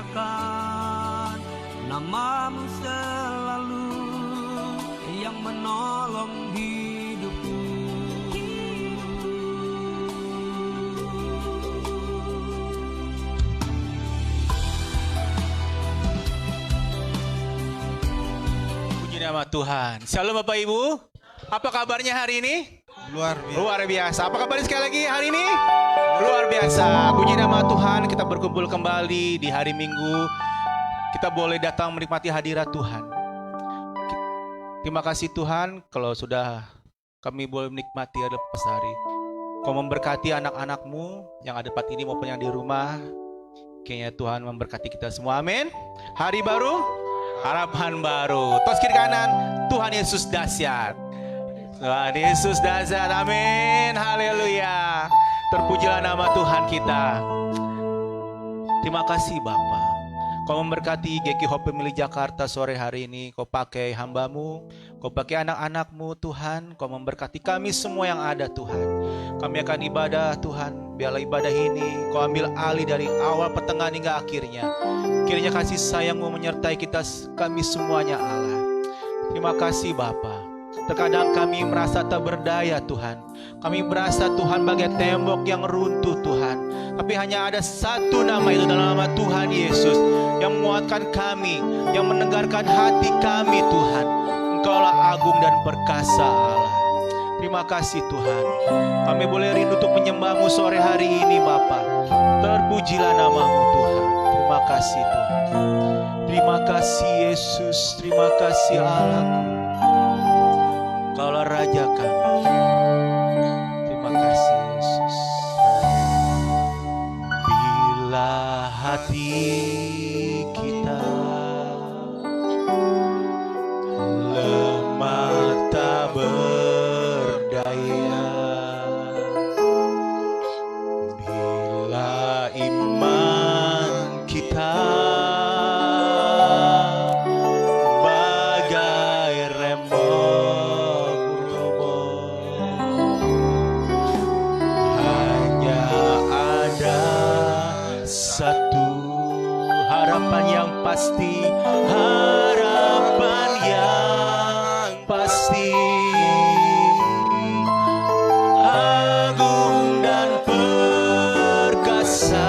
muliakan nama-Mu selalu yang menolong hidupku. Puji nama Tuhan. Shalom Bapak Ibu. Apa kabarnya hari ini? Luar biasa. Apa kabarnya sekali lagi hari ini? Luar biasa. Puji nama Tuhan, kita berkumpul kembali di hari Minggu. Kita boleh datang menikmati hadirat Tuhan. Terima kasih Tuhan kalau sudah kami boleh menikmati lepas hari. Kau memberkati anak-anak-Mu yang ada tempat ini maupun yang di rumah. Kayaknya Tuhan memberkati kita semua. Amin. Hari baru, harapan baru. Tos kiri kanan, Tuhan Yesus dahsyat. Tuhan Yesus dahsyat. Amin. Haleluya. Terpujilah nama Tuhan kita. Terima kasih Bapa. Kau memberkati GKI Hope Family Jakarta sore hari ini. Kau pakai hamba-Mu, Kau pakai anak-anak-Mu Tuhan. Kau memberkati kami semua yang ada Tuhan. Kami akan ibadah Tuhan. Biarlah ibadah ini Kau ambil alih dari awal, pertengahan hingga akhirnya. Kiranya kasih sayang-Mu menyertai kita, kami semuanya Allah. Terima kasih Bapa. Terkadang kami merasa tak berdaya Tuhan. Kami merasa Tuhan bagai tembok yang runtuh Tuhan. Tapi hanya ada satu nama, itu dalam nama Tuhan Yesus, yang menguatkan kami, yang menenggarkan hati kami Tuhan. Engkaulah agung dan perkasa Allah. Terima kasih Tuhan. Kami boleh rindu untuk menyembah-Mu sore hari ini Bapa. Terpujilah nama-Mu Tuhan. Terima kasih Tuhan. Terima kasih Yesus. Terima kasih Allahku. Kaulah Raja kami. Terima kasih Yesus. Bila hati kita lemah tak berdaya, bila iman kita bagai remok, hanya ada satu harapan yang pasti, harapan yang pasti, agung dan perkasa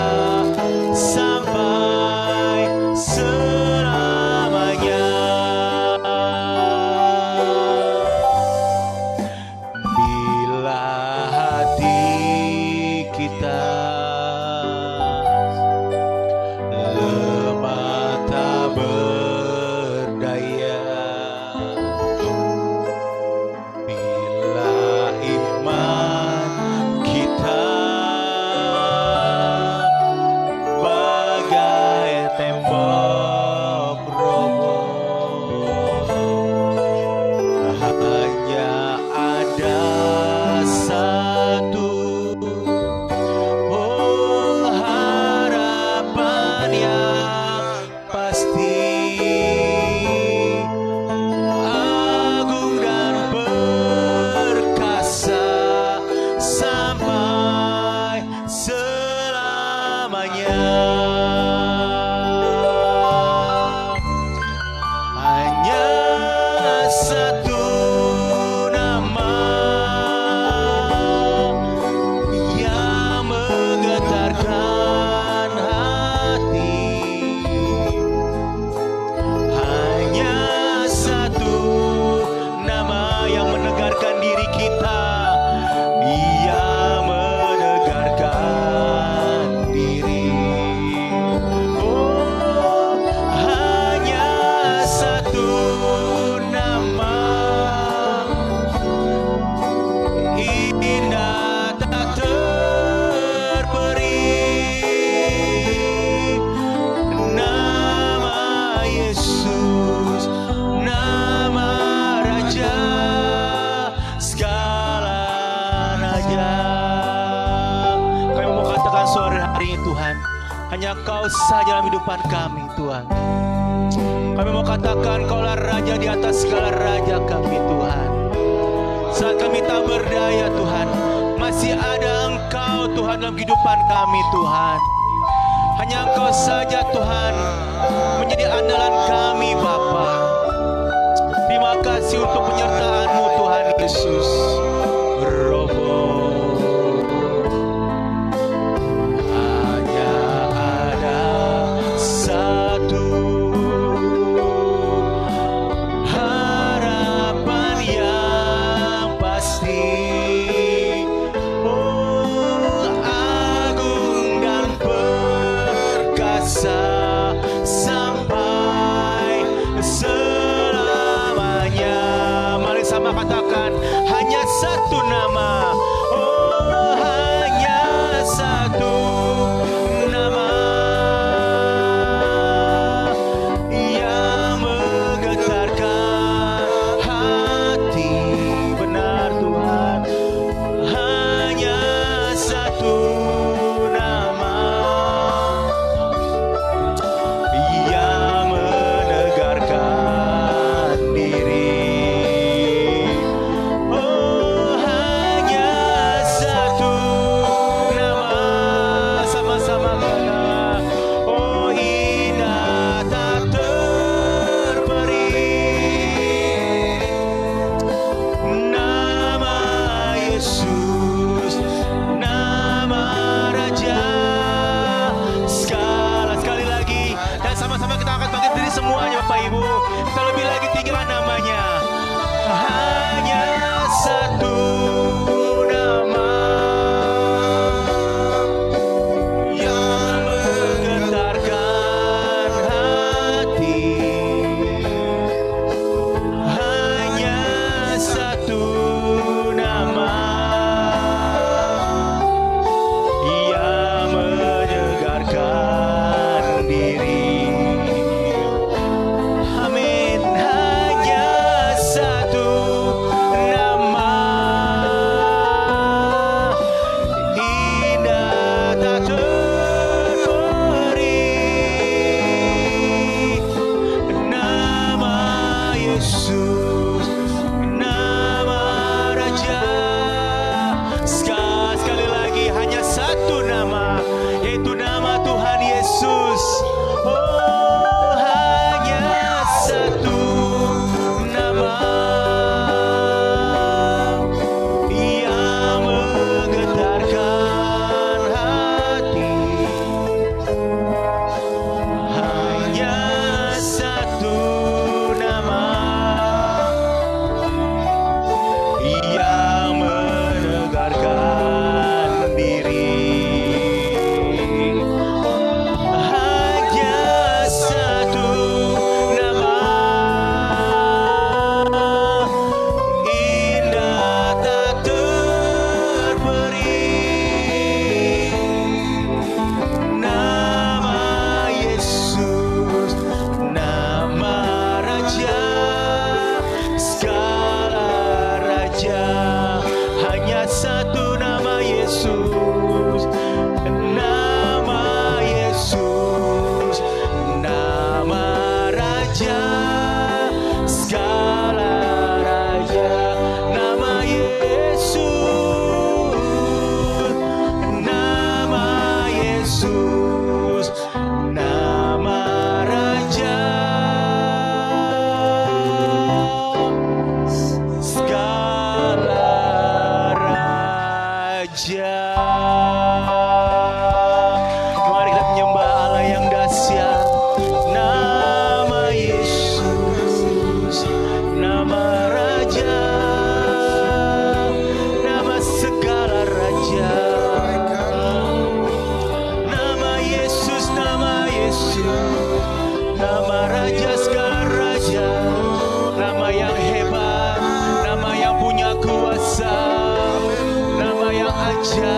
sampai selamanya. Bila hati kita lemah tak berdaya, bila iman kita bagai tembok roboh, hanya ada satu, oh harapan yang pasti, agung dan perkasa sampai selamanya. Hanya satu nama yang menggetarkan hati, hanya satu nama yang menegarkan diri kita, yang menegarkan diri. Oh, hanya satu nama, indah tak terperi, nama Yesus, nama Raja segala raja. Kami mau katakan sore hari ini Tuhan, hanya Kau saja dalam hidupan kami Tuhan. Kami mau katakan Kaulah Raja di atas segala raja kami Tuhan. Saat kami tak berdaya Tuhan, masih ada Engkau Tuhan dalam kehidupan kami Tuhan. Hanya Engkau saja Tuhan menjadi andalan kami Bapa. Terima kasih untuk penyertaan-Mu Tuhan Yesus. Robo. Hanya ada satu harapan yang pasti. Oh, agung dan perkasa sampai selamanya. Mari sama katakan, hanya satu nama. Oh, hanya satu nama yang menggetarkan hati. Benar Tuhan, hanya satu nama yang menegarkan diri. Oh, hanya satu nama, sama-sama kata. Oh, indah tak terperi, nama Yesus, nama Raja. Sekali lagi, dan sama-sama kita akan bangkit diri semuanya Bapak Ibu. Kita lebih lagi tinggikan namanya. Hanya satu nama yang menggetarkan hati. Hanya satu nama yang menyegarkan diri. Amin. Hanya satu nama, indah tak terperi, nama Yesus, nama Raja. Sekali lagi, hanya satu nama, yaitu nama Tuhan Yesus. Oh, hanya satu nama yang menggetarkan hati. Hanya satu nama yang menegarkan diri. Hanya satu nama, indah tak terperi, nama Yesus, nama Raja, segala Raja. Hanya satu nama Yesus, nama Yesus, nama Raja, segala Raja. Nama Yesus, nama Yesus, nama Raja, segala Raja. Mari kita menyembah Allah yang dahsyat. Nama Yesus, nama Raja, nama segala Raja. Nama Yesus, nama Yesus, nama Raja, segala Raja. Nama yang hebat, nama yang punya kuasa, nama yang ajaib.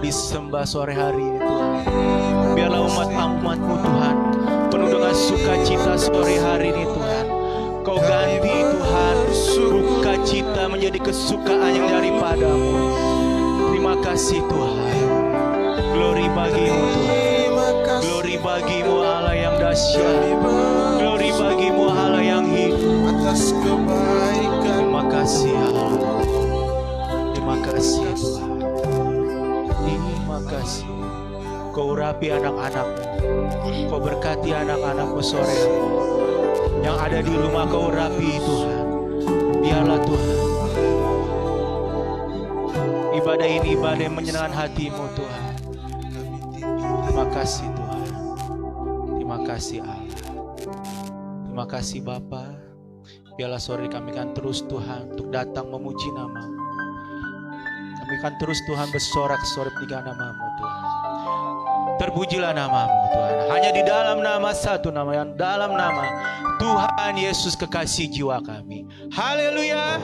disembah sore hari ini Tuhan. Biarlah umat-umat-Mu Tuhan penuh dengan sukacita sore hari ini Tuhan. Kau ganti Tuhan sukacita menjadi kesukaan yang daripada-Mu. Terima kasih Tuhan. Glory bagi-Mu Tuhan. Glory bagi-Mu Allah yang dahsyat. Glory bagi-Mu Allah yang hidup. Atas kebaikan. Terima kasih Allah. Terima kasih Tuhan. Terima kasih. Kau urapi anak-anak-Mu. Kau berkati anak-anak-Mu sore hari. Yang ada di rumah Kau urapi Tuhan. Biarlah Tuhan ibadah ini ibadah yang menyenangkan hati-Mu Tuhan. Terima kasih Tuhan. Terima kasih Allah. Terima kasih Bapa. Biarlah sore kami akan terus Tuhan untuk datang memuji nama-Mu. Kami akan terus Tuhan bersorak-sorai tiga nama-Mu Tuhan. Terpujilah nama-Mu Tuhan. Hanya di dalam nama satu nama, yang dalam nama Tuhan Yesus kekasih jiwa kami. Haleluya.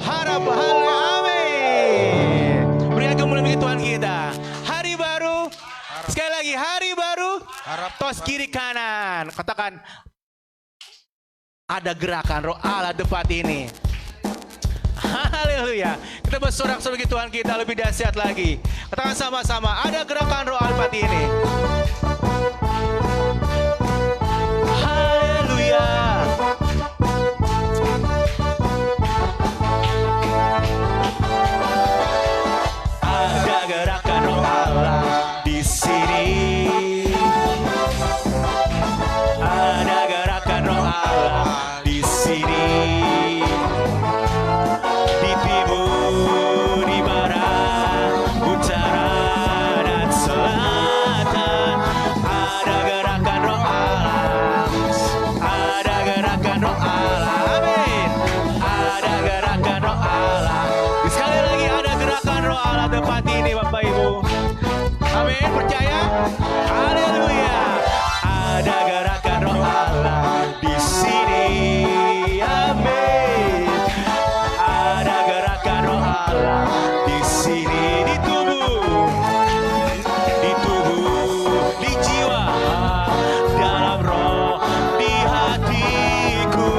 Harap haleluya. Amin. Berikan kemuliaan bagi Tuhan kita. Hari baru. Sekali lagi hari baru. Tos kiri kanan. Katakan ada gerakan roh Allah depan ini. Haleluya. Kita bersorak-sorai bagi Tuhan kita lebih dahsyat lagi. Katakan sama-sama, ada gerakan roh Allah depan ini. Haleluya. Ada gerakan roh Allah di sini. Ada gerakan roh Allah di sini. Di timur, di barat, utara dan selatan. Ada gerakan roh Allah. Ada gerakan roh Allah. Amin. Ada gerakan roh Allah. Sekali lagi ada gerakan roh Allah tempat ini Bapak Ibu. Amin. Percaya? Haleluya. Ada gerakan roh Allah di sini. Amin. Ada gerakan roh Allah di sini, di tubuh, di jiwa, dalam roh, di hatiku.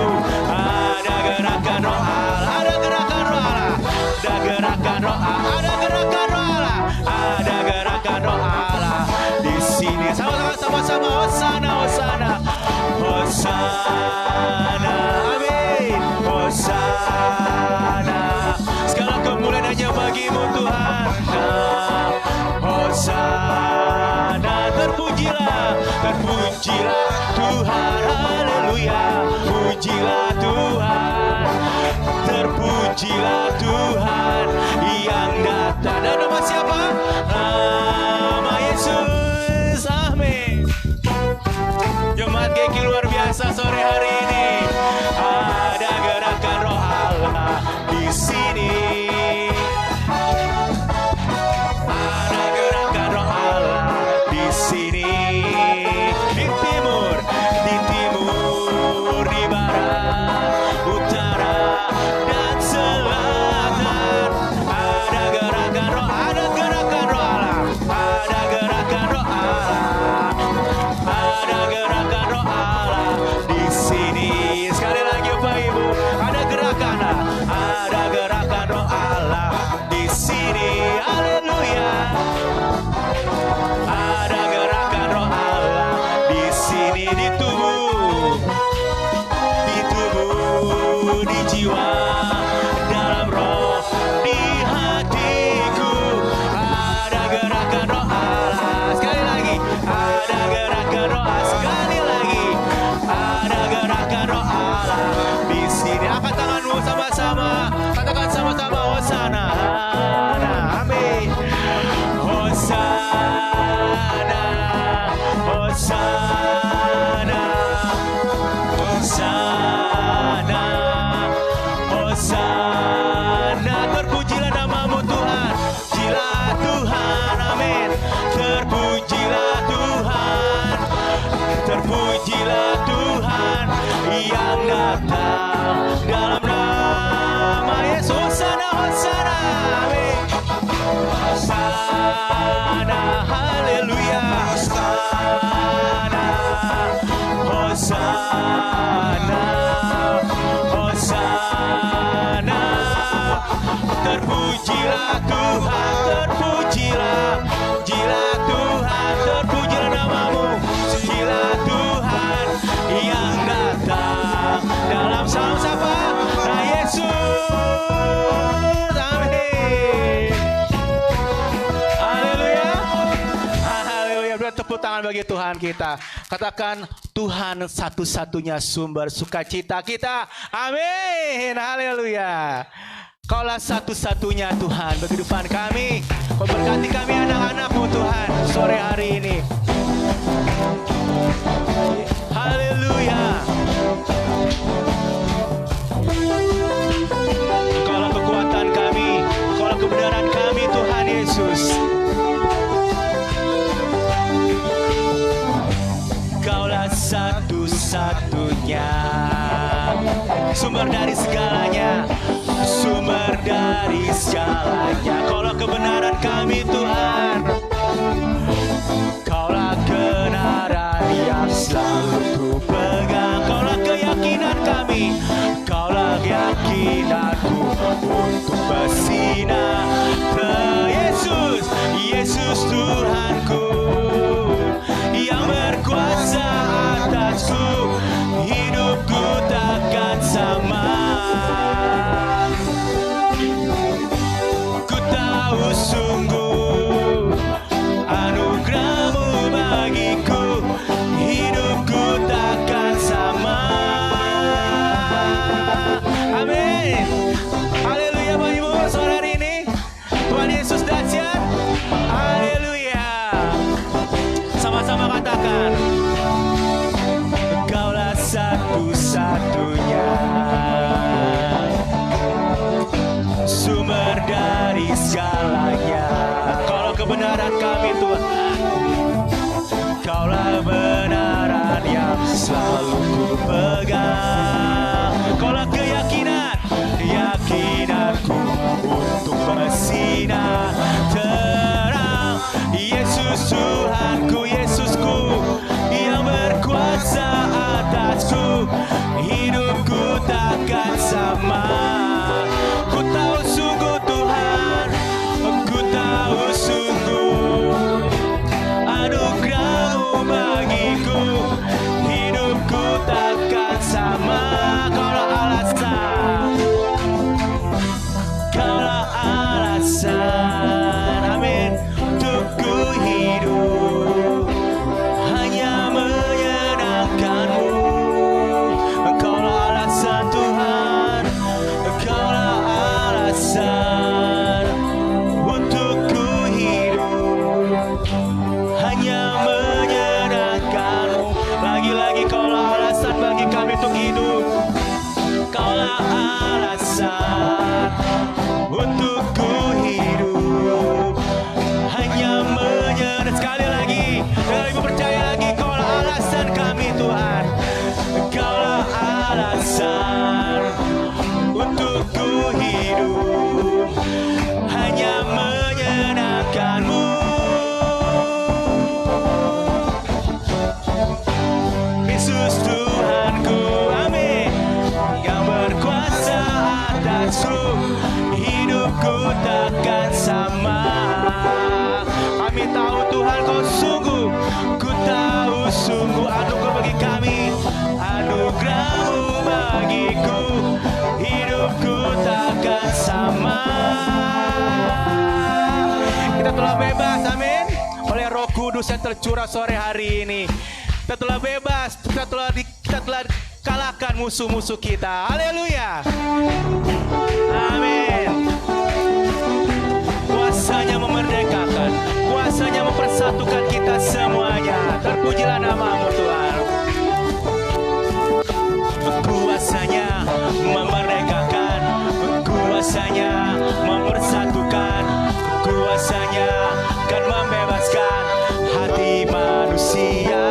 Ada gerakan roh Allah, ada gerakan roh Allah, ada gerakan roh Allah, ada gerakan roh Allah, ada gerakan roh Allah di sini. Sama-sama, Hosana, Hosana, Hosana, amin, Hosana. Segala kemuliaan hanya bagi-Mu Tuhan. Hosana, terpujilah, terpujilah Tuhan, haleluya. Pujilah Tuhan, terpujilah Tuhan yang datang. Dan nama siapa? Nama Yesus, amin. Jemaat GKI luar biasa sore hari ini. Ada gerakan roh Allah di sini. Ada gerakan roh Allah di sini. Di timur, di barat, utara dan selatan. Ada gerakan roh, ada gerakan roh Allah. Ada gerakan roh Allah. Ada gerakan roh Allah di sini. Sekali lagi Bapak Ibu, ada gerakan roh Allah di sini. Haleluya. Ada gerakan roh Allah di sini, di tubuh, di jiwa, dalam roh, di hatiku. Ada gerakan roh Allah. Sekali lagi, ada gerakan roh Allah. Sekali lagi, ada gerakan roh Allah di sini. Angkat tanganmu sama-sama, katakan sama-sama Hosana, amin. Hosana, Hosana, Hosana, Hosana. Terpujilah nama-Mu Tuhan, pujilah Tuhan, amin. Terpujilah Tuhan, terpujilah Tuhan yang datang dalam nama Yesus. Hosana, Hosana, amin. Hosana. Hosana, haleluya. Hosana, Hosana, Hosana. Terpujilah Tuhan, terpujilah, pujilah Tuhan, terpujilah namamu, pujilah Tuhan yang datang dalam sapa Yesus. Amin. Haleluya. Haleluya. Beri tepuk tangan bagi Tuhan kita. Katakan, Tuhan satu-satunya sumber sukacita kita. Amin. Haleluya. Kaulah satu-satunya Tuhan bagi kehidupan kami. Kau berkati kami anak-anak-Mu Tuhan sore hari ini. Haleluya. Kaulah kekuatan kami, kaulah kebenaran kami Tuhan Yesus. Kaulah satu-satunya sumber dari segalanya, sumber dari segalanya. Kaulah kebenaran kami Tuhan, Kaulah kebenaran yang selalu ku pegang. Kaulah keyakinan kami, Kaulah keyakinanku untuk bersinar. Yesus, Yesus Tuhanku yang berkuasa atasku, hidupku takkan sama. Ku tahu sungguh anugerah-Mu bagiku, hidupku takkan sama. Amin. Haleluya Bapak Ibu, sore hari ini Tuhan Yesus dahsyat. Haleluya. Sama-sama katakan, Kaulah satu-satunya sumber dari segalanya. Kaulah kebenaran kami Tuhan, Kaulah kebenaran yang selalu ku pegang. Kaulah keyakinan, keyakinanku untuk bersinar terang. Yesus Tuhanku, Yesusku yang berkuasa atasku, hidupku takkan sama. Ku tahu sungguh Tuhan, ku tahu sungguh anugerah-Mu bagiku, hidupku takkan sama. Kaulah alasan, Kaulah alasan, amin, untuk ku hidup hanya menyenangkan-Mu. Kaulah alasan Tuhan, Kaulah alasan untuk ku hidup hanya menyenangkan-Mu. Lagi-lagi Kaulah alasan bagi kami untuk hidup. Kaulah alasan untuk ku hidup hanya menyenangkan. Sekali lagi, kalau Ibu percaya lagi, Kaulah alasan kami Tuhan. Kaulah alasan untuk ku hidup hanya menyenangkan-Mu. Yesus Tuhanku, amin, yang berkuasa atasku, hidupku takkan sama. Kami tahu Tuhan Kau sungguh, ku tahu sungguh anugerah bagi kami, anugerah-Mu bagiku, hidupku takkan sama. Kita telah bebas, amin, oleh Roh Kudus yang tercurah sore hari ini. Kita telah bebas, kita telah kalahkan musuh-musuh kita. Haleluya. Amin. Kuasanya memerdekakan, kuasanya mempersatukan kita semuanya. Terpujilah nama-Mu Tuhan. Kuasanya memerdekakan, kuasanya mempersatukan, kuasanya akan membebaskan hati manusia.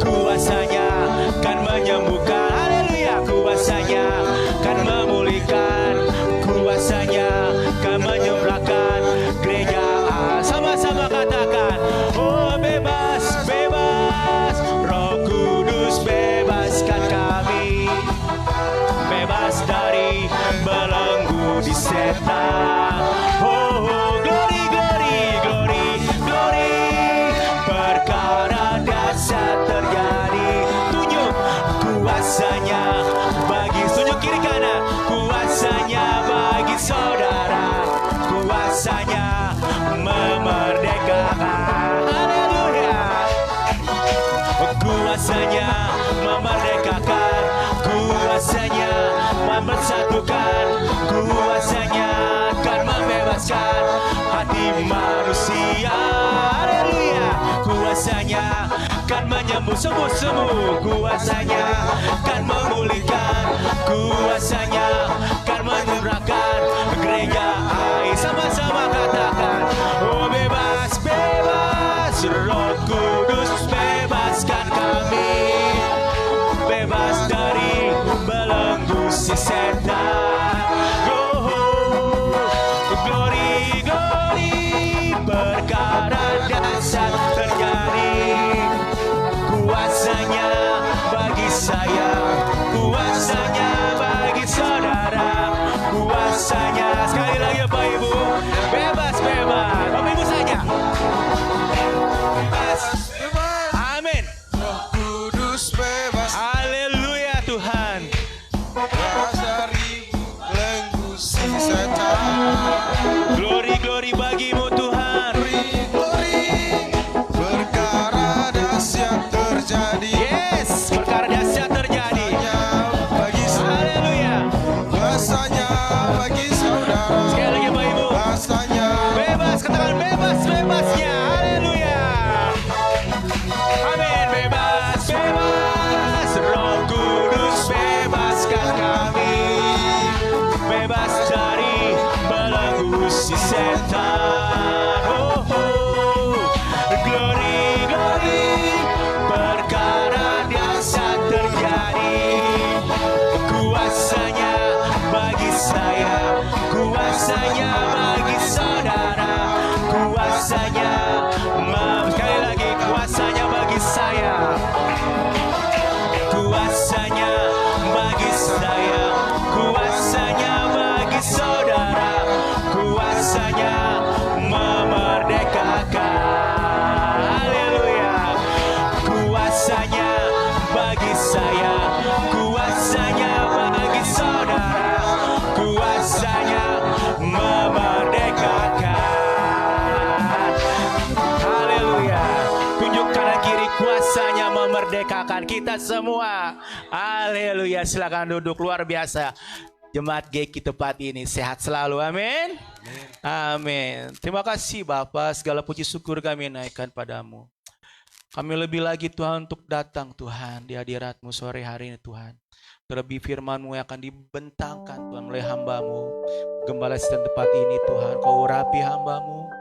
Kuasanya akan menyembuhkan, haleluya. Kuasanya akan memulihkan, kuasanya akan menyembuhkan gereja katakan, oh bebas, bebas, Roh Kudus bebaskan kami, bebas dari belenggu di setan. Oh, glory, glory, glory, glory, perkara dahsyat terjadi. Tunjuk kuasanya bagi, tunjuk kiri kanan, kuasanya bagi saudara, kuasanya memerdekakan. Haleluya. Kuasanya memerdekakan, kuasanya mempersatukan, kuasanya akan membebaskan hati manusia. Haleluya. Kuasanya akan menyembuh sembuh-sembuh, kuasanya akan memulihkan, kuasanya akan menyembuhkan gereja air. Sama-sama katakan, oh bebas, bebas, Roh Kudus bebaskan kami, bebas dari belenggu si setan. Oh, glory, glory, perkara dahsyat terjadi. Kuasanya bagi saya, kuasanya bagi saudara, kuasanya. Sekali lagi Bapak Ibu, bebas, bebas. Bapak Ibu saja. Bebas. Amin. Roh Kudus bebas. Haleluya Tuhan. Bebas dari belenggu si setan. Glory, glory bagimu Tuhan. Glory, perkara dahsyat terjadi. Yes, perkara dahsyat terjadi. Bagi Haleluya. kuasanya bagi saudara. Sekali lagi Bapak Ibu. Kuasanya Bebas, katakan bebas, bebasnya. Haleluya. Amin, bebas, bebas. Roh Kudus bebaskan kami, bebas dari belenggu si setan. Oh, oh. Glory, glory, perkara dahsyat terjadi. Kuasanya bagi saya, kuasanya bagi saudara, kuasanya sekali lagi, kuasanya bagi saya, kuasanya bagi saya, kuasanya bagi saudara, kuasanya memerdekakan. Haleluya. Kuasanya bagi saya, kuasanya bagi saudara, kuasanya memerdekakan. Haleluya. Tunjuk kanan kiri, kuasanya memerdekakan kita semua. Haleluya. Silakan duduk, luar biasa. Jemaat GKI tempat ini sehat selalu. Amin. Amin. Terima kasih Bapa, segala puji syukur kami naikkan padamu. Kami lebih lagi Tuhan untuk datang Tuhan di hadirat-Mu sore hari ini Tuhan. Terlebih firman-Mu yang akan dibentangkan Tuhan melalui hamba-Mu. Gembala sedang tempat ini Tuhan, Kau urapi hamba-Mu.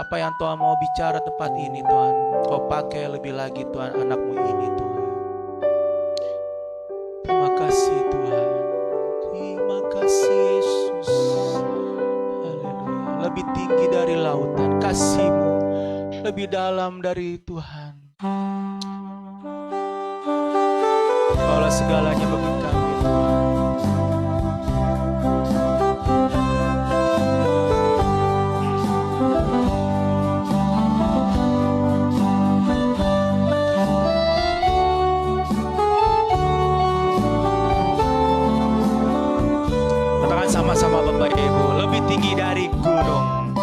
Apa yang Tuhan mau bicara tempat ini Tuhan, Kau pakai lebih lagi Tuhan anak-Mu ini Tuhan. Terima kasih Tuhan. Terima kasih Yesus. Haleluya. Lebih tinggi dari lautan, kasih-Mu lebih dalam dari Tuhan. Kaulah segalanya bagi kami Tuhan. Katakan sama-sama Bapak Ibu, lebih tinggi dari gunung,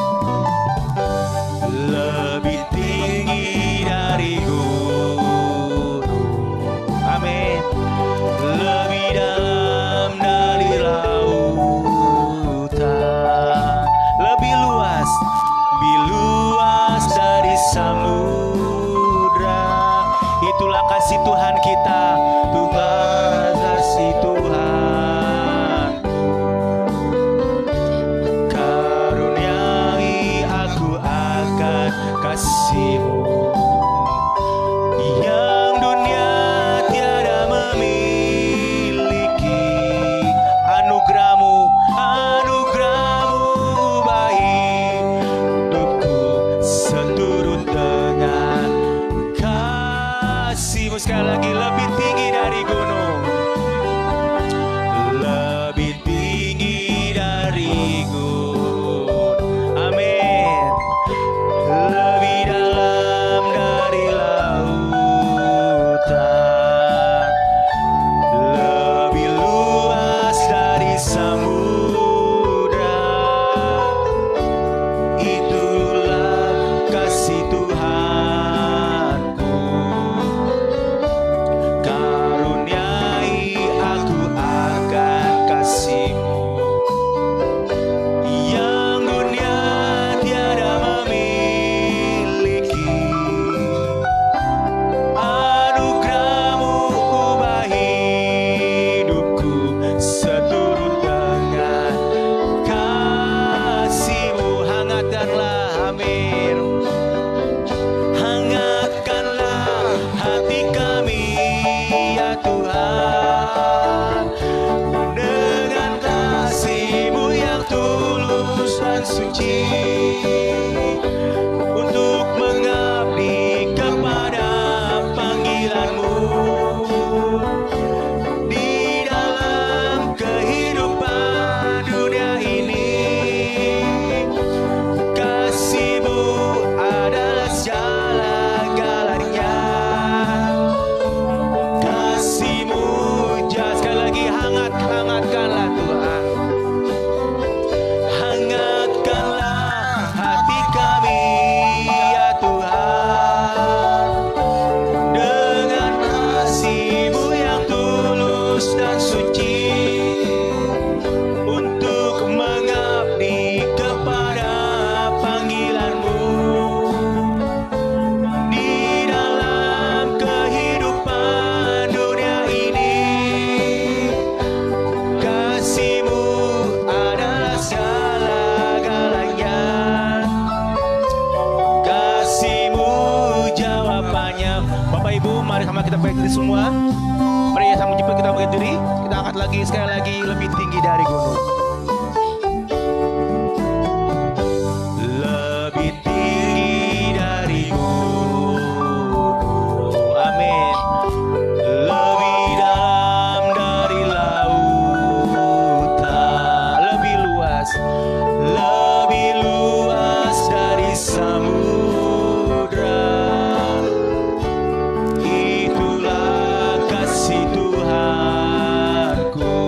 lebih tinggi dari gunung. Amin. Lebih dalam dari lautan, lebih luas dari samudra. Itulah kasih Tuhan kita, Tuhan kasih Tuhan. Karuniai aku akan kasih-Mu yang dunia tiada memiliki. Anugerah-Mu baik untukku seturut Mari sama kita bangkit diri semua. Mari sama jemput kita bangkit diri. Kita angkat lagi sekali lagi lebih tinggi dari gunung. Lebih tinggi dari gunung. Amin. Lebih dalam dari lautan. Lebih luas. Lebih luas dari samudra. Itulah kasih Tuhanku.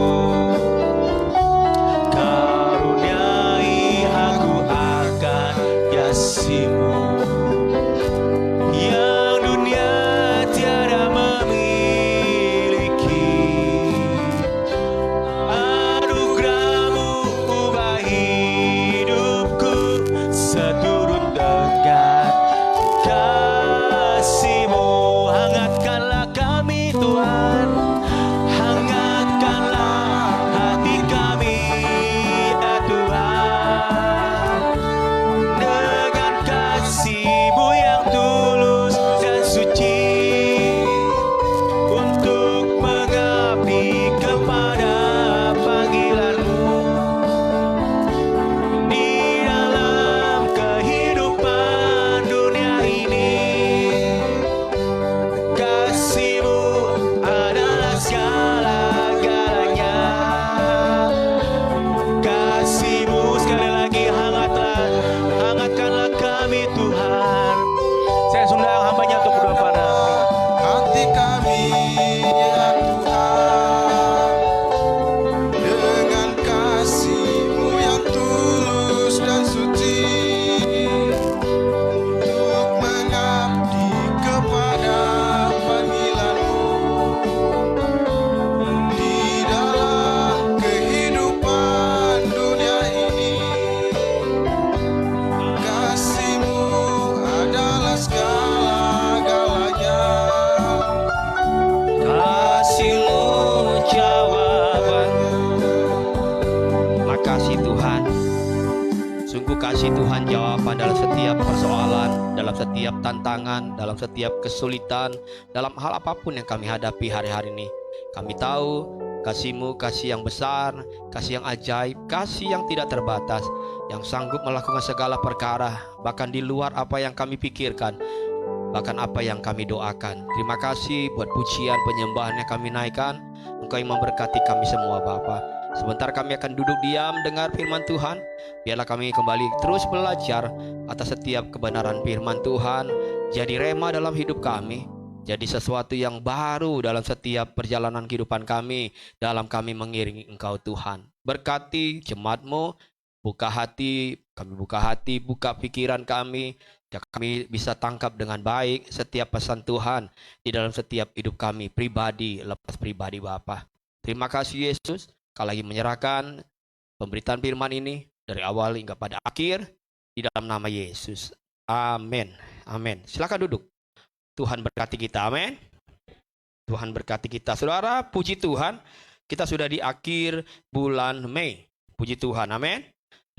Karuniai aku akan kasih-Mu yang dunia tiada memiliki. Anugerah-Mu ubah hidupku seturut dengan kasih-Mu. Hangatkanlah kami Tuhan, hangatkanlah hati kami ya Tuhan, dengan kasih-Mu yang tulus dan suci, untuk mengabdi kepada panggilan-Mu di dalam kehidupan dunia ini. Kasih-Mu adalah segala-galanya. Kasih-Mu sekali lagi hangatkanlah kami Tuhan. Saya undang hambanya untuk berdoa pada hati kami ya Tuhan, dengan kasih-Mu yang tulus dan suci, untuk mengabdi kepada panggilan-Mu di dalam kehidupan dunia ini. Kasih-Mu adalah segala-galanya. Kasih-Mu jawaban. Makasih Tuhan. Sungguh kasih Tuhan jawaban dalam setiap persoalan, dalam setiap tantangan, dalam setiap kesulitan, dalam hal apapun yang kami hadapi hari-hari ini. Kami tahu kasih-Mu kasih yang besar, kasih yang ajaib, kasih yang tidak terbatas, yang sanggup melakukan segala perkara, bahkan di luar apa yang kami pikirkan, bahkan apa yang kami doakan. Terima kasih buat pujian penyembahan yang kami naikkan. Engkau yang memberkati kami semua Bapa. Sebentar kami akan duduk diam dengar firman Tuhan. Biarlah kami kembali terus belajar atas setiap kebenaran firman Tuhan. Jadi rema dalam hidup kami, jadi sesuatu yang baru dalam setiap perjalanan kehidupan kami, dalam kami mengiringi Engkau Tuhan. Berkati jemaat-Mu, buka hati, buka pikiran kami, ya kami bisa tangkap dengan baik setiap pesan Tuhan di dalam setiap hidup kami, pribadi, lepas pribadi Bapa. Terima kasih Yesus, Kau lagi menyerahkan pemberitaan firman ini dari awal hingga pada akhir, di dalam nama Yesus. Amin. Amin. Silakan duduk. Tuhan berkati kita. Amin. Tuhan berkati kita. Saudara, puji Tuhan, kita sudah di akhir bulan Mei. Puji Tuhan. Amin.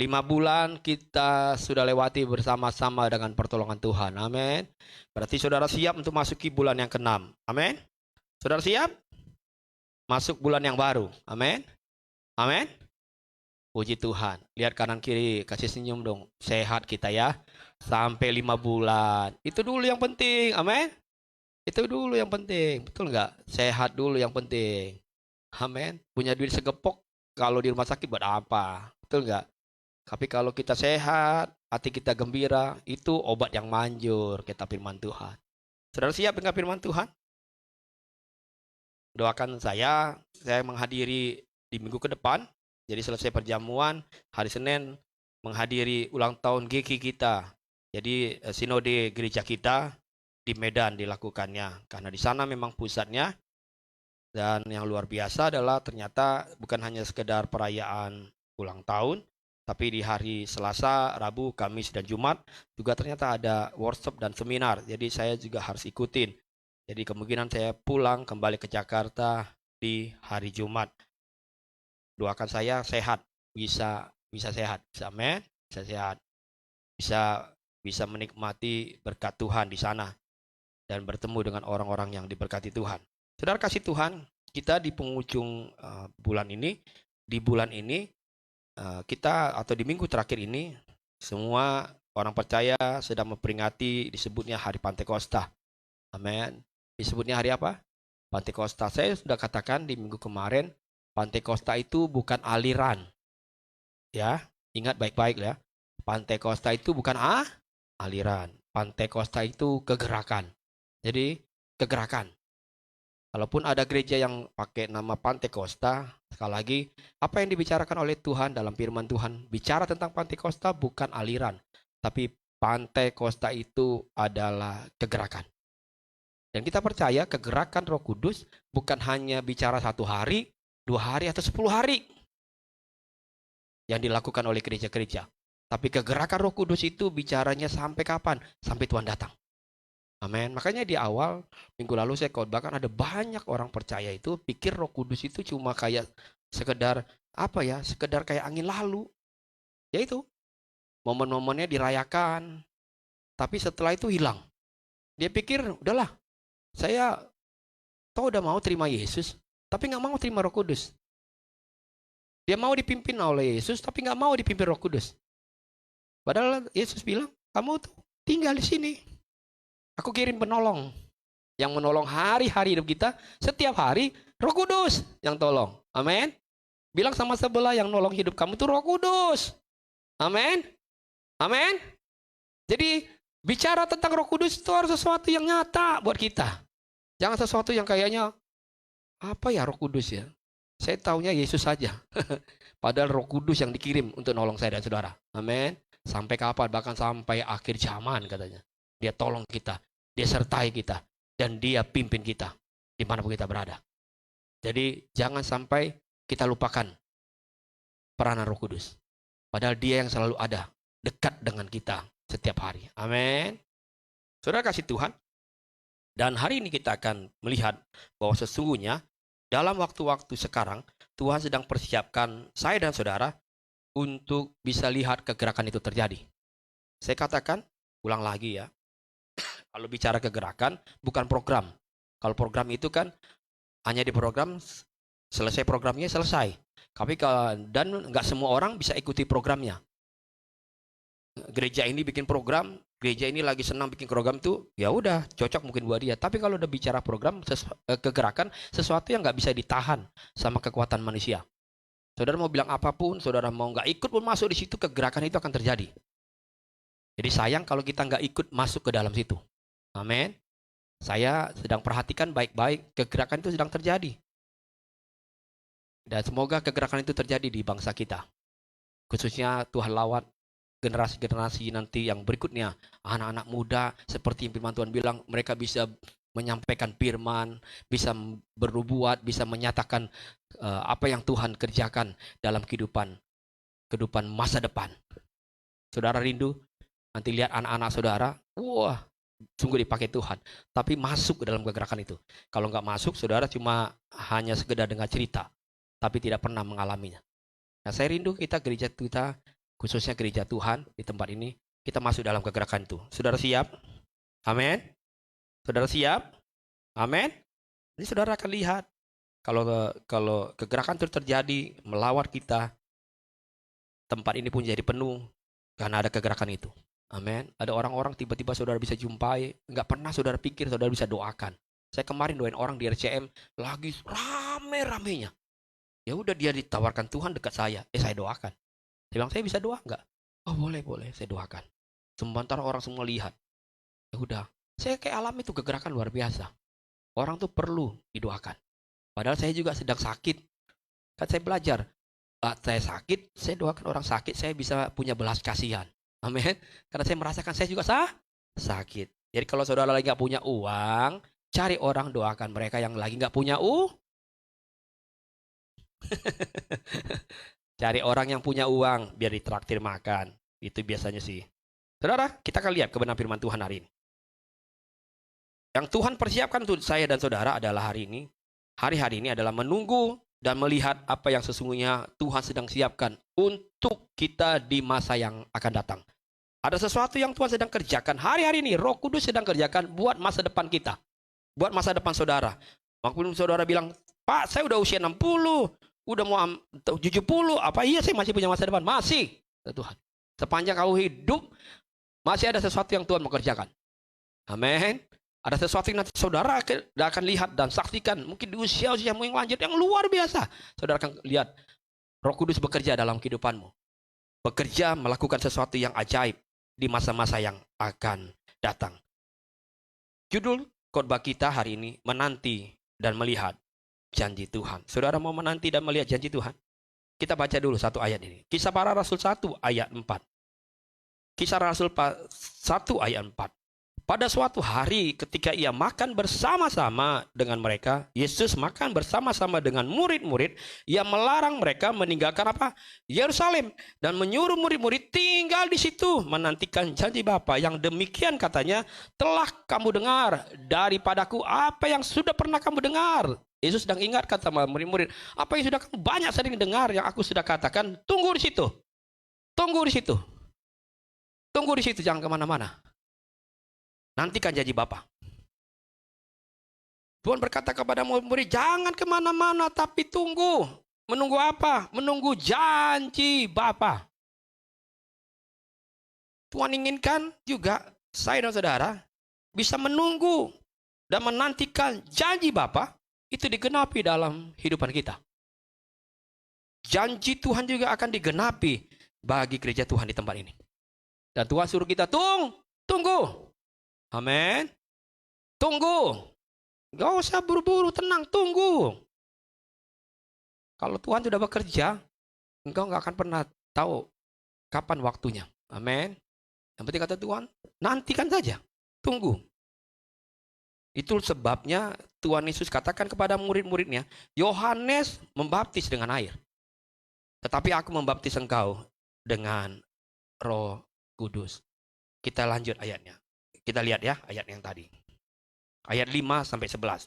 5 bulan kita sudah lewati bersama-sama dengan pertolongan Tuhan. Amin. Berarti saudara siap untuk masuki bulan yang ke-6. Amin. Saudara siap? Masuk bulan yang baru. Amin. Amin. Puji Tuhan. Lihat kanan kiri, kasih senyum dong. Sehat kita ya. Sampai 5 bulan. Itu dulu yang penting. Amin. Itu dulu yang penting. Betul nggak? Sehat dulu yang penting. Amin. Punya duit segepok kalau di rumah sakit buat apa? Betul nggak? Tapi kalau kita sehat, hati kita gembira, itu obat yang manjur, kata firman Tuhan. Saudara siap dengan firman Tuhan? Doakan saya menghadiri di minggu ke depan. Jadi selesai perjamuan, hari Senin menghadiri ulang tahun GK kita. Jadi sinode gereja kita di Medan dilakukannya. Karena di sana memang pusatnya. Dan yang luar biasa adalah ternyata bukan hanya sekedar perayaan ulang tahun, tapi di hari Selasa, Rabu, Kamis, dan Jumat juga ternyata ada workshop dan seminar. Jadi saya juga harus ikutin. Jadi kemungkinan saya pulang kembali ke Jakarta di hari Jumat. Doakan saya sehat, bisa sehat, amin, bisa sehat, bisa menikmati berkat Tuhan di sana. dan bertemu dengan orang-orang yang diberkati Tuhan. Saudara kasih Tuhan, kita di penghujung bulan ini, kita atau di minggu terakhir ini, semua orang percaya sedang memperingati disebutnya Hari Pantekosta. Amin. Disebutnya hari apa? Pantekosta. Saya sudah katakan di minggu kemarin, Pantekosta itu bukan aliran. Ya, ingat baik-baik ya. Pantekosta itu bukan aliran. Pantekosta itu kegerakan. Jadi, kegerakan. Kalaupun ada gereja yang pakai nama Pantekosta, sekali lagi, apa yang dibicarakan oleh Tuhan dalam firman Tuhan, bicara tentang Pantekosta bukan aliran, tapi Pantekosta itu adalah kegerakan. Dan kita percaya kegerakan Roh Kudus bukan hanya bicara 1 hari, 2 hari, atau 10 hari yang dilakukan oleh gereja-gereja. Tapi kegerakan Roh Kudus itu bicaranya sampai kapan? Sampai Tuhan datang. Amin. Makanya di awal minggu lalu saya khotbahkan, ada banyak orang percaya itu pikir Roh Kudus itu cuma kayak sekedar sekedar kayak angin lalu. Yaitu momen-momennya dirayakan, tapi setelah itu hilang. Dia pikir udahlah, saya udah mau terima Yesus, tapi nggak mau terima Roh Kudus. Dia mau dipimpin oleh Yesus, tapi nggak mau dipimpin Roh Kudus. Padahal Yesus bilang, kamu tuh tinggal di sini. Aku kirim penolong yang menolong hari-hari hidup kita. Setiap hari Roh Kudus yang tolong. Amin. Bilang sama sebelah, yang nolong hidup kamu tuh Roh Kudus. Amin. Amin. Jadi bicara tentang Roh Kudus itu harus sesuatu yang nyata buat kita. Jangan sesuatu yang kayaknya, apa ya Roh Kudus ya? Saya taunya Yesus saja. Padahal Roh Kudus yang dikirim untuk nolong saya dan saudara. Amin. Sampai kapan? Bahkan sampai akhir zaman katanya. Dia tolong kita. Dia sertai kita. Dan dia pimpin kita. Dimanapun kita berada. Jadi jangan sampai kita lupakan peranan Roh Kudus. Padahal dia yang selalu ada. Dekat dengan kita setiap hari. Amin. Saudara kasih Tuhan. Dan hari ini kita akan melihat bahwa sesungguhnya dalam waktu-waktu sekarang Tuhan sedang persiapkan saya dan saudara untuk bisa lihat kegerakan itu terjadi. Saya katakan, ulang lagi ya. Kalau bicara kegerakan bukan program. Kalau program itu kan hanya di program, selesai programnya selesai. Tapi dan nggak semua orang bisa ikuti programnya. Gereja ini bikin program, gereja ini lagi senang bikin program tuh, ya udah cocok mungkin buat dia. Tapi kalau udah bicara program, kegerakan, sesuatu yang nggak bisa ditahan sama kekuatan manusia. Saudara mau bilang apapun, saudara mau nggak ikut pun masuk di situ, kegerakan itu akan terjadi. Jadi sayang kalau kita nggak ikut masuk ke dalam situ. Amin. Saya sedang perhatikan baik-baik, kegerakan itu sedang terjadi. Dan semoga kegerakan itu terjadi di bangsa kita. Khususnya Tuhan lawat generasi-generasi nanti yang berikutnya, anak-anak muda seperti yang firman Tuhan bilang, mereka bisa menyampaikan firman, bisa bernubuat, bisa menyatakan apa yang Tuhan kerjakan dalam kehidupan masa depan. Saudara rindu nanti lihat anak-anak saudara, wah, sungguh dipakai Tuhan, tapi masuk ke dalam kegerakan itu. Kalau nggak masuk, saudara cuma hanya sekedar dengar cerita, tapi tidak pernah mengalaminya. Nah, saya rindu kita gereja kita, khususnya gereja Tuhan di tempat ini, kita masuk dalam kegerakan itu. Saudara siap? Amin. Saudara siap? Amin. Ini saudara akan lihat kalau kegerakan itu terjadi melawat kita, tempat ini pun jadi penuh karena ada kegerakan itu. Amin. Ada orang-orang tiba-tiba saudara bisa jumpai, nggak pernah saudara pikir saudara bisa doakan. Saya kemarin doain orang di RCM lagi rame-ramenya. Ya udah dia ditawarkan Tuhan dekat saya doakan. Dia bilang, saya bisa doa nggak? Oh boleh, saya doakan. Sementara orang semua lihat. Ya udah, saya kayak alami itu kegerakan luar biasa. Orang tuh perlu didoakan. Padahal saya juga sedang sakit. Kan saya belajar. Saya sakit, saya doakan orang sakit, saya bisa punya belas kasihan. Amin. Karena saya merasakan saya juga sakit. Jadi kalau saudara lagi nggak punya uang, cari orang doakan mereka yang lagi nggak punya Cari orang yang punya uang biar ditraktir makan. Itu biasanya sih. Saudara, kita akan lihat kebenaran firman Tuhan hari ini. Yang Tuhan persiapkan untuk saya dan saudara adalah hari ini. Hari-hari ini adalah menunggu dan melihat apa yang sesungguhnya Tuhan sedang siapkan untuk kita di masa yang akan datang. Ada sesuatu yang Tuhan sedang kerjakan. Hari-hari ini Roh Kudus sedang kerjakan buat masa depan kita. Buat masa depan saudara. Waktu saudara bilang, Pak, saya udah usia 60, udah mau 70, apa iya saya masih punya masa depan? Masih, Tuhan. Sepanjang kau hidup, masih ada sesuatu yang Tuhan mau kerjakan. Amin. Ada sesuatu yang nanti saudara akan lihat dan saksikan. Mungkin di usia-usiamu yang lanjut, yang luar biasa. Saudara akan lihat Roh Kudus bekerja dalam kehidupanmu. Bekerja melakukan sesuatu yang ajaib di masa-masa yang akan datang. Judul khotbah kita hari ini, menanti dan melihat janji Tuhan. Saudara mau menanti dan melihat janji Tuhan? Kita baca dulu satu ayat ini. Kisah Para Rasul 1 ayat 4. Kisah Rasul 1 ayat 4. Pada suatu hari ketika ia makan bersama-sama dengan mereka, Yesus makan bersama-sama dengan murid-murid, ia melarang mereka meninggalkan apa? Yerusalem dan menyuruh murid-murid tinggal di situ menantikan janji Bapa yang demikian katanya, telah kamu dengar daripadaku apa yang sudah pernah kamu dengar. Yesus sedang ingatkan sama murid-murid, apa yang sudah kamu banyak sering dengar yang aku sudah katakan, tunggu di situ. Tunggu di situ. Tunggu di situ, jangan kemana-mana. Nantikan janji Bapa. Tuhan berkata kepada murid, jangan kemana-mana, tapi tunggu. Menunggu apa? Menunggu janji Bapa. Tuhan inginkan juga saya dan saudara bisa menunggu dan menantikan janji Bapa itu digenapi dalam kehidupan kita. Janji Tuhan juga akan digenapi bagi gereja Tuhan di tempat ini. Dan Tuhan suruh kita tunggu. Amin. Tunggu. Gak usah buru-buru, tenang, tunggu. Kalau Tuhan sudah bekerja, engkau gak akan pernah tahu kapan waktunya. Amin. Yang penting kata Tuhan, nantikan saja. Tunggu. Itu sebabnya Tuhan Yesus katakan kepada murid-muridnya, Yohanes membaptis dengan air. Tetapi aku membaptis engkau dengan Roh Kudus. Kita lanjut ayatnya. Kita lihat ya ayat yang tadi. Ayat 5 sampai 11.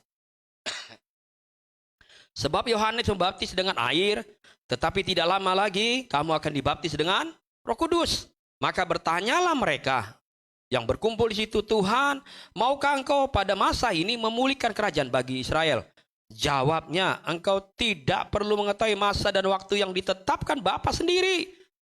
Sebab Yohanes membaptis dengan air, tetapi tidak lama lagi kamu akan dibaptis dengan Roh Kudus. Maka bertanyalah mereka yang berkumpul di situ, Tuhan, maukah engkau pada masa ini memulihkan kerajaan bagi Israel? Jawabnya, engkau tidak perlu mengetahui masa dan waktu yang ditetapkan Bapa sendiri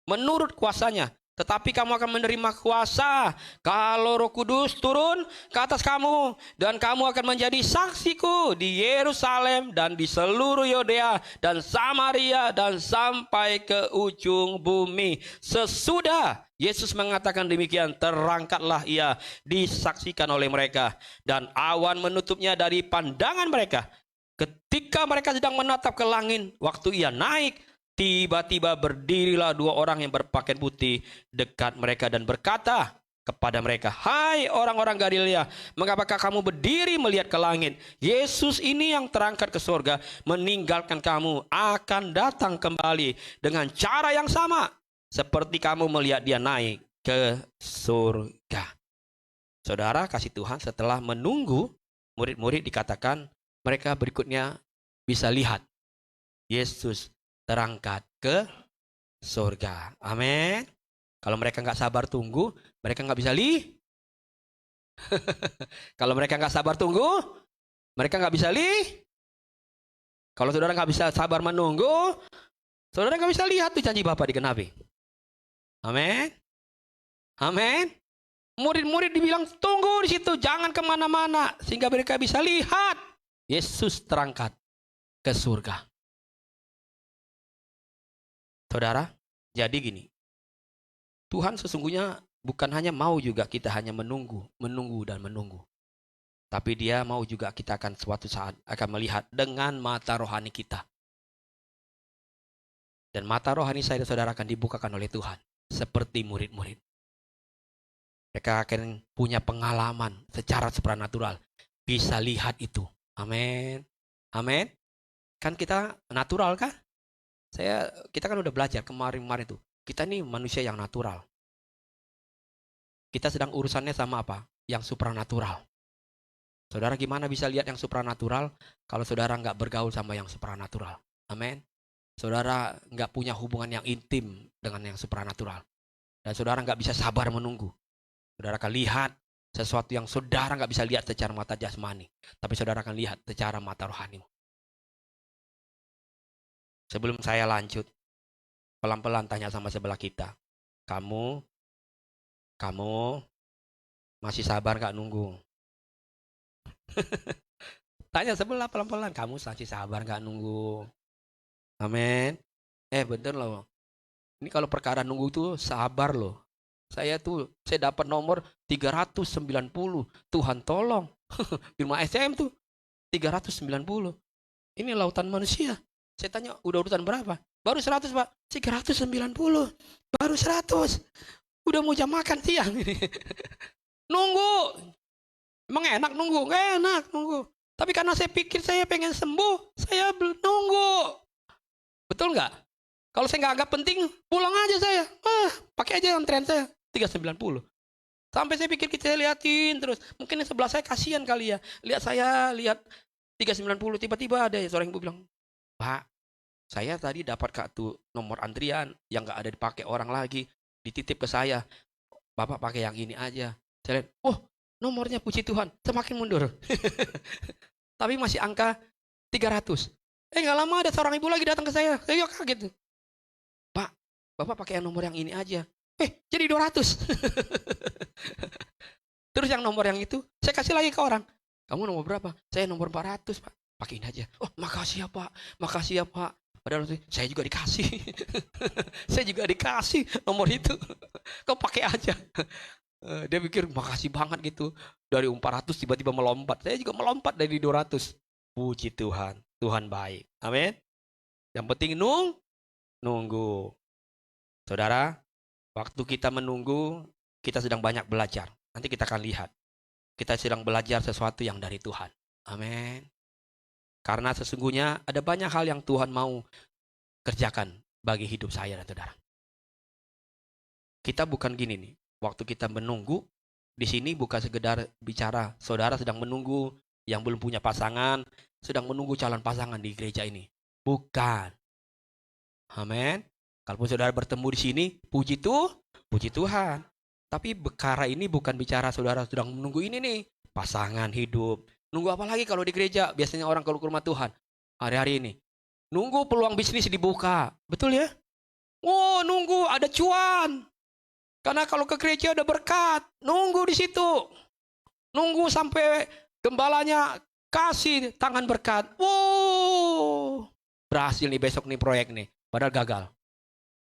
menurut kuasanya. Tetapi kamu akan menerima kuasa kalau Roh Kudus turun ke atas kamu. Dan kamu akan menjadi saksiku di Yerusalem dan di seluruh Yudea dan Samaria dan sampai ke ujung bumi. Sesudah Yesus mengatakan demikian, terangkatlah ia disaksikan oleh mereka. Dan awan menutupnya dari pandangan mereka. Ketika mereka sedang menatap ke langit, waktu ia naik, tiba-tiba berdirilah dua orang yang berpakaian putih dekat mereka dan berkata kepada mereka, hai orang-orang Galilea, mengapakah kamu berdiri melihat ke langit? Yesus ini yang terangkat ke surga meninggalkan kamu akan datang kembali dengan cara yang sama seperti kamu melihat dia naik ke surga. Saudara kasih Tuhan, setelah menunggu, murid-murid dikatakan mereka berikutnya bisa lihat Yesus terangkat ke surga. Amin. Kalau mereka nggak sabar tunggu, mereka nggak bisa Kalau mereka nggak sabar tunggu, mereka nggak bisa Kalau saudara nggak bisa sabar menunggu, saudara nggak bisa lihat tuh janji Bapa digenapi. Amin. Amin. Murid-murid dibilang tunggu di situ, jangan kemana-mana, sehingga mereka bisa lihat Yesus terangkat ke surga. Saudara, jadi gini, Tuhan sesungguhnya bukan hanya mau juga kita hanya menunggu dan menunggu. Tapi dia mau juga kita akan suatu saat akan melihat dengan mata rohani kita. Dan mata rohani saya dan saudara akan dibukakan oleh Tuhan. Seperti murid-murid. Mereka akan punya pengalaman secara supranatural. Bisa lihat itu. Amin. Amin. Kan kita natural kan? Kita kan udah belajar kemarin-kemarin itu. Kita ini manusia yang natural. Kita sedang urusannya sama apa? Yang supranatural. Saudara gimana bisa lihat yang supranatural kalau saudara nggak bergaul sama yang supranatural? Amin. Saudara nggak punya hubungan yang intim dengan yang supranatural. Dan saudara nggak bisa sabar menunggu. Saudara akan lihat sesuatu yang saudara nggak bisa lihat secara mata jasmani. Tapi saudara akan lihat secara mata rohani. Sebelum saya lanjut, pelan-pelan tanya sama sebelah kita. Kamu masih sabar nggak nunggu? Tanya sebelah pelan-pelan. Kamu masih sabar nggak nunggu? Amin. Bener loh. Ini kalau perkara nunggu tuh sabar loh. Saya dapat nomor 390. Tuhan tolong. Firma SM tuh 390. Ini lautan manusia. Saya tanya, udah urutan berapa? Baru 100, Pak. 390. Baru 100. Udah mau jam makan siang ini. Nunggu. Emang enak nunggu? Nggak enak nunggu. Tapi karena saya pikir saya pengen sembuh, saya nunggu. Betul nggak? Kalau saya nggak anggap penting, pulang aja saya. Pakai aja antrean saya 390. Sampai saya pikir kita liatin terus. Mungkin yang sebelah saya kasihan kali ya. Lihat 390, tiba-tiba ada seorang ibu bilang, Pak, saya tadi dapat kartu nomor antrian yang nggak ada dipakai orang lagi, dititip ke saya. Bapak pakai yang ini aja. Saya lihat, nomornya puji Tuhan, semakin mundur. Tapi masih angka 300. Nggak lama ada seorang ibu lagi datang ke saya. Saya kaget. Pak, Bapak pakai yang nomor yang ini aja. Jadi 200. Terus yang nomor yang itu, saya kasih lagi ke orang. Kamu nomor berapa? Saya nomor 400, Pak. Pakai ini aja. Makasih ya, Pak. Makasih ya, Pak. Padahal saya juga dikasih. Saya juga dikasih nomor itu. Kau pakai aja. Dia pikir makasih banget gitu. Dari 400 tiba-tiba melompat. Saya juga melompat dari 200. Puji Tuhan. Tuhan baik. Amin. Yang penting nunggu. Saudara, waktu kita menunggu, kita sedang banyak belajar. Nanti kita akan lihat. Kita sedang belajar sesuatu yang dari Tuhan. Amin. Karena sesungguhnya ada banyak hal yang Tuhan mau kerjakan bagi hidup saya dan saudara. Kita bukan gini nih. Waktu kita menunggu, di sini bukan sekedar bicara saudara sedang menunggu yang belum punya pasangan, sedang menunggu calon pasangan di gereja ini. Bukan. Amin. Kalaupun saudara bertemu di sini, puji Tuhan. Tapi perkara ini bukan bicara saudara sedang menunggu ini nih, pasangan hidup. Nunggu apa lagi kalau di gereja? Biasanya orang kalau ke rumah Tuhan hari-hari ini. Nunggu peluang bisnis dibuka. Betul ya? Nunggu ada cuan. Karena kalau ke gereja ada berkat. Nunggu di situ. Nunggu sampai gembalanya kasih tangan berkat. Berhasil nih besok nih proyek nih. Padahal gagal.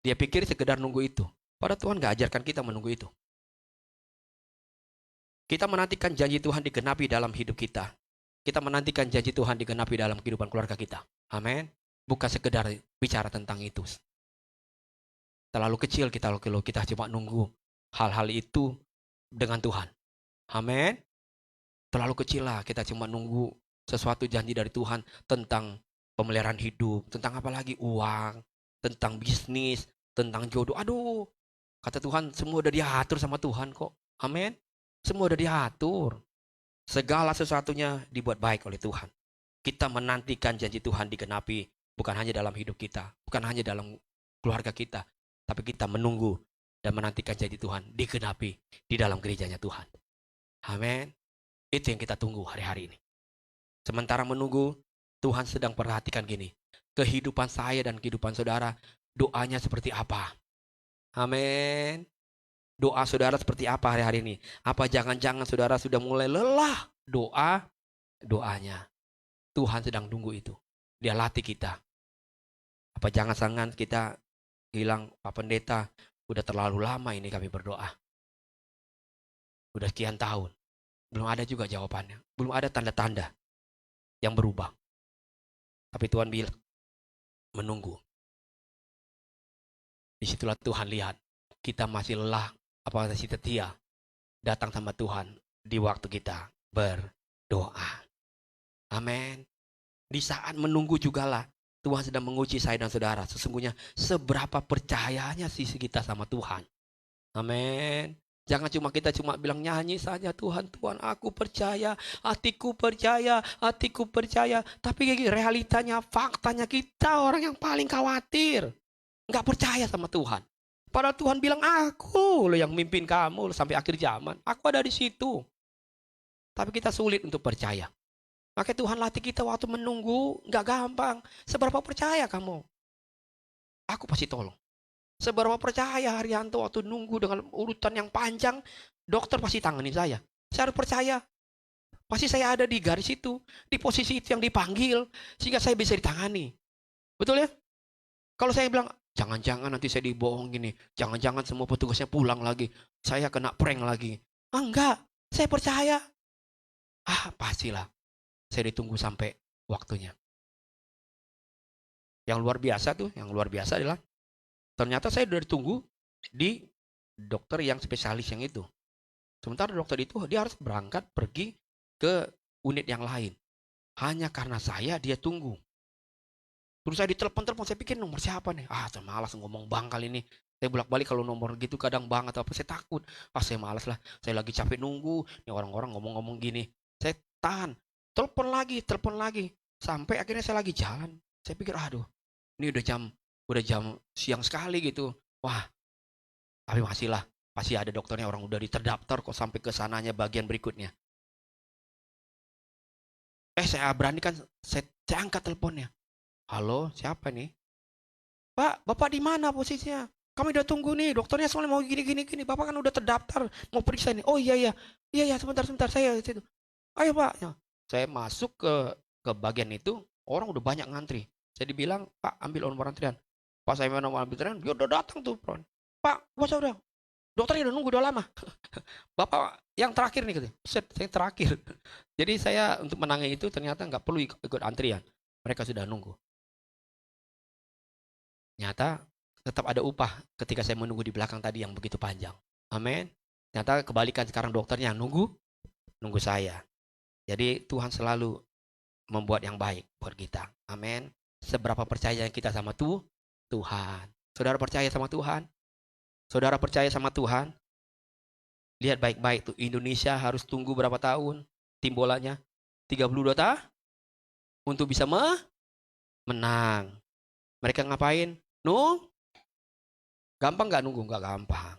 Dia pikir sekedar nunggu itu. Padahal Tuhan gak ajarkan kita menunggu itu. Kita menantikan janji Tuhan digenapi dalam hidup kita. Kita menantikan janji Tuhan digenapi dalam kehidupan keluarga kita. Amin. Bukan sekedar bicara tentang itu. Terlalu kecil kalau kita cuma nunggu hal-hal itu dengan Tuhan. Amin. Terlalu kecil lah kita cuma nunggu sesuatu janji dari Tuhan tentang pemeliharaan hidup, tentang apa lagi uang, tentang bisnis, tentang jodoh. Aduh, kata Tuhan semua udah diatur sama Tuhan kok. Amin. Semua udah diatur. Segala sesuatunya dibuat baik oleh Tuhan. Kita menantikan janji Tuhan digenapi. Bukan hanya dalam hidup kita. Bukan hanya dalam keluarga kita. Tapi kita menunggu dan menantikan janji Tuhan digenapi di dalam gerejanya Tuhan. Amin. Itu yang kita tunggu hari-hari ini. Sementara menunggu, Tuhan sedang perhatikan gini. Kehidupan saya dan kehidupan saudara, doanya seperti apa? Amin. Doa saudara seperti apa hari-hari ini? Apa jangan-jangan saudara sudah mulai lelah doanya? Tuhan sedang tunggu itu. Dia latih kita. Apa jangan-jangan kita bilang, Pak Pendeta, udah terlalu lama ini kami berdoa. Udah sekian tahun. Belum ada juga jawabannya. Belum ada tanda-tanda yang berubah. Tapi Tuhan bilang, menunggu. Disitulah Tuhan lihat, kita masih lelah, apakah masih setia datang sama Tuhan di waktu kita berdoa. Amin. Di saat menunggu jugalah Tuhan sedang menguji saya dan saudara. Sesungguhnya seberapa percayanya sih kita sama Tuhan. Amin. Jangan kita cuma bilang nyanyi saja, Tuhan, Tuhan aku percaya, hatiku percaya, hatiku percaya. Tapi realitanya, faktanya kita orang yang paling khawatir. Nggak percaya sama Tuhan. Padahal Tuhan bilang, aku loh yang mimpin kamu sampai akhir zaman. Aku ada di situ. Tapi kita sulit untuk percaya. Makanya Tuhan latih kita waktu menunggu, nggak gampang. Seberapa percaya kamu? Aku pasti tolong. Seberapa percaya Haryanto waktu nunggu dengan urutan yang panjang, dokter pasti tanganin saya. Saya harus percaya. Pasti saya ada di garis itu, di posisi itu yang dipanggil, sehingga saya bisa ditangani. Betul ya? Kalau saya bilang, jangan-jangan nanti saya dibohongin nih. Jangan-jangan semua petugasnya pulang lagi. Saya kena prank lagi. Enggak, saya percaya. Pastilah. Saya ditunggu sampai waktunya. Yang luar biasa adalah ternyata saya sudah ditunggu di dokter yang spesialis yang itu. Sementara dokter itu dia harus berangkat pergi ke unit yang lain. Hanya karena dia tunggu. Terus saya ditelepon, saya pikir nomor siapa nih? Saya malas ngomong bang kali ini. Saya bolak-balik kalau nomor gitu kadang bang atau apa, saya takut. Saya malas lah. Saya lagi capek nunggu. Nih orang-orang ngomong-ngomong gini. Saya tahan. Telepon lagi. Sampai akhirnya saya lagi jalan. Saya pikir, ini udah jam siang sekali gitu. Wah, tapi pasti ada dokternya, orang udah terdaftar kok sampai ke sananya bagian berikutnya. Saya beranikan, saya angkat teleponnya. Halo, siapa nih? Pak, Bapak di mana posisinya? Kami udah tunggu nih, dokternya soalnya mau gini. Bapak kan udah terdaftar, mau periksa nih. Oh iya, sebentar, saya situ. Ayo Pak. Saya masuk ke bagian itu, orang udah banyak ngantri. Saya dibilang, Pak, ambil nomor antrian. Pas saya mau nomor antrian, dia udah datang tuh, Pak, masa udah? Dokternya udah nunggu udah lama. Bapak yang terakhir nih, gitu. Saya terakhir. Jadi saya untuk menangani itu ternyata nggak perlu ikut antrian. Mereka sudah nunggu. Nyata tetap ada upah ketika saya menunggu di belakang tadi yang begitu panjang. Amin. Nyata kebalikan sekarang dokternya nunggu saya. Jadi Tuhan selalu membuat yang baik buat kita. Amin. Seberapa percaya kita sama Tuhan. Saudara percaya sama Tuhan? Saudara percaya sama Tuhan? Lihat baik-baik tuh, Indonesia harus tunggu berapa tahun tim bolanya? 32 tahun untuk bisa menang. Mereka ngapain? Gampang nggak nunggu? Nggak gampang.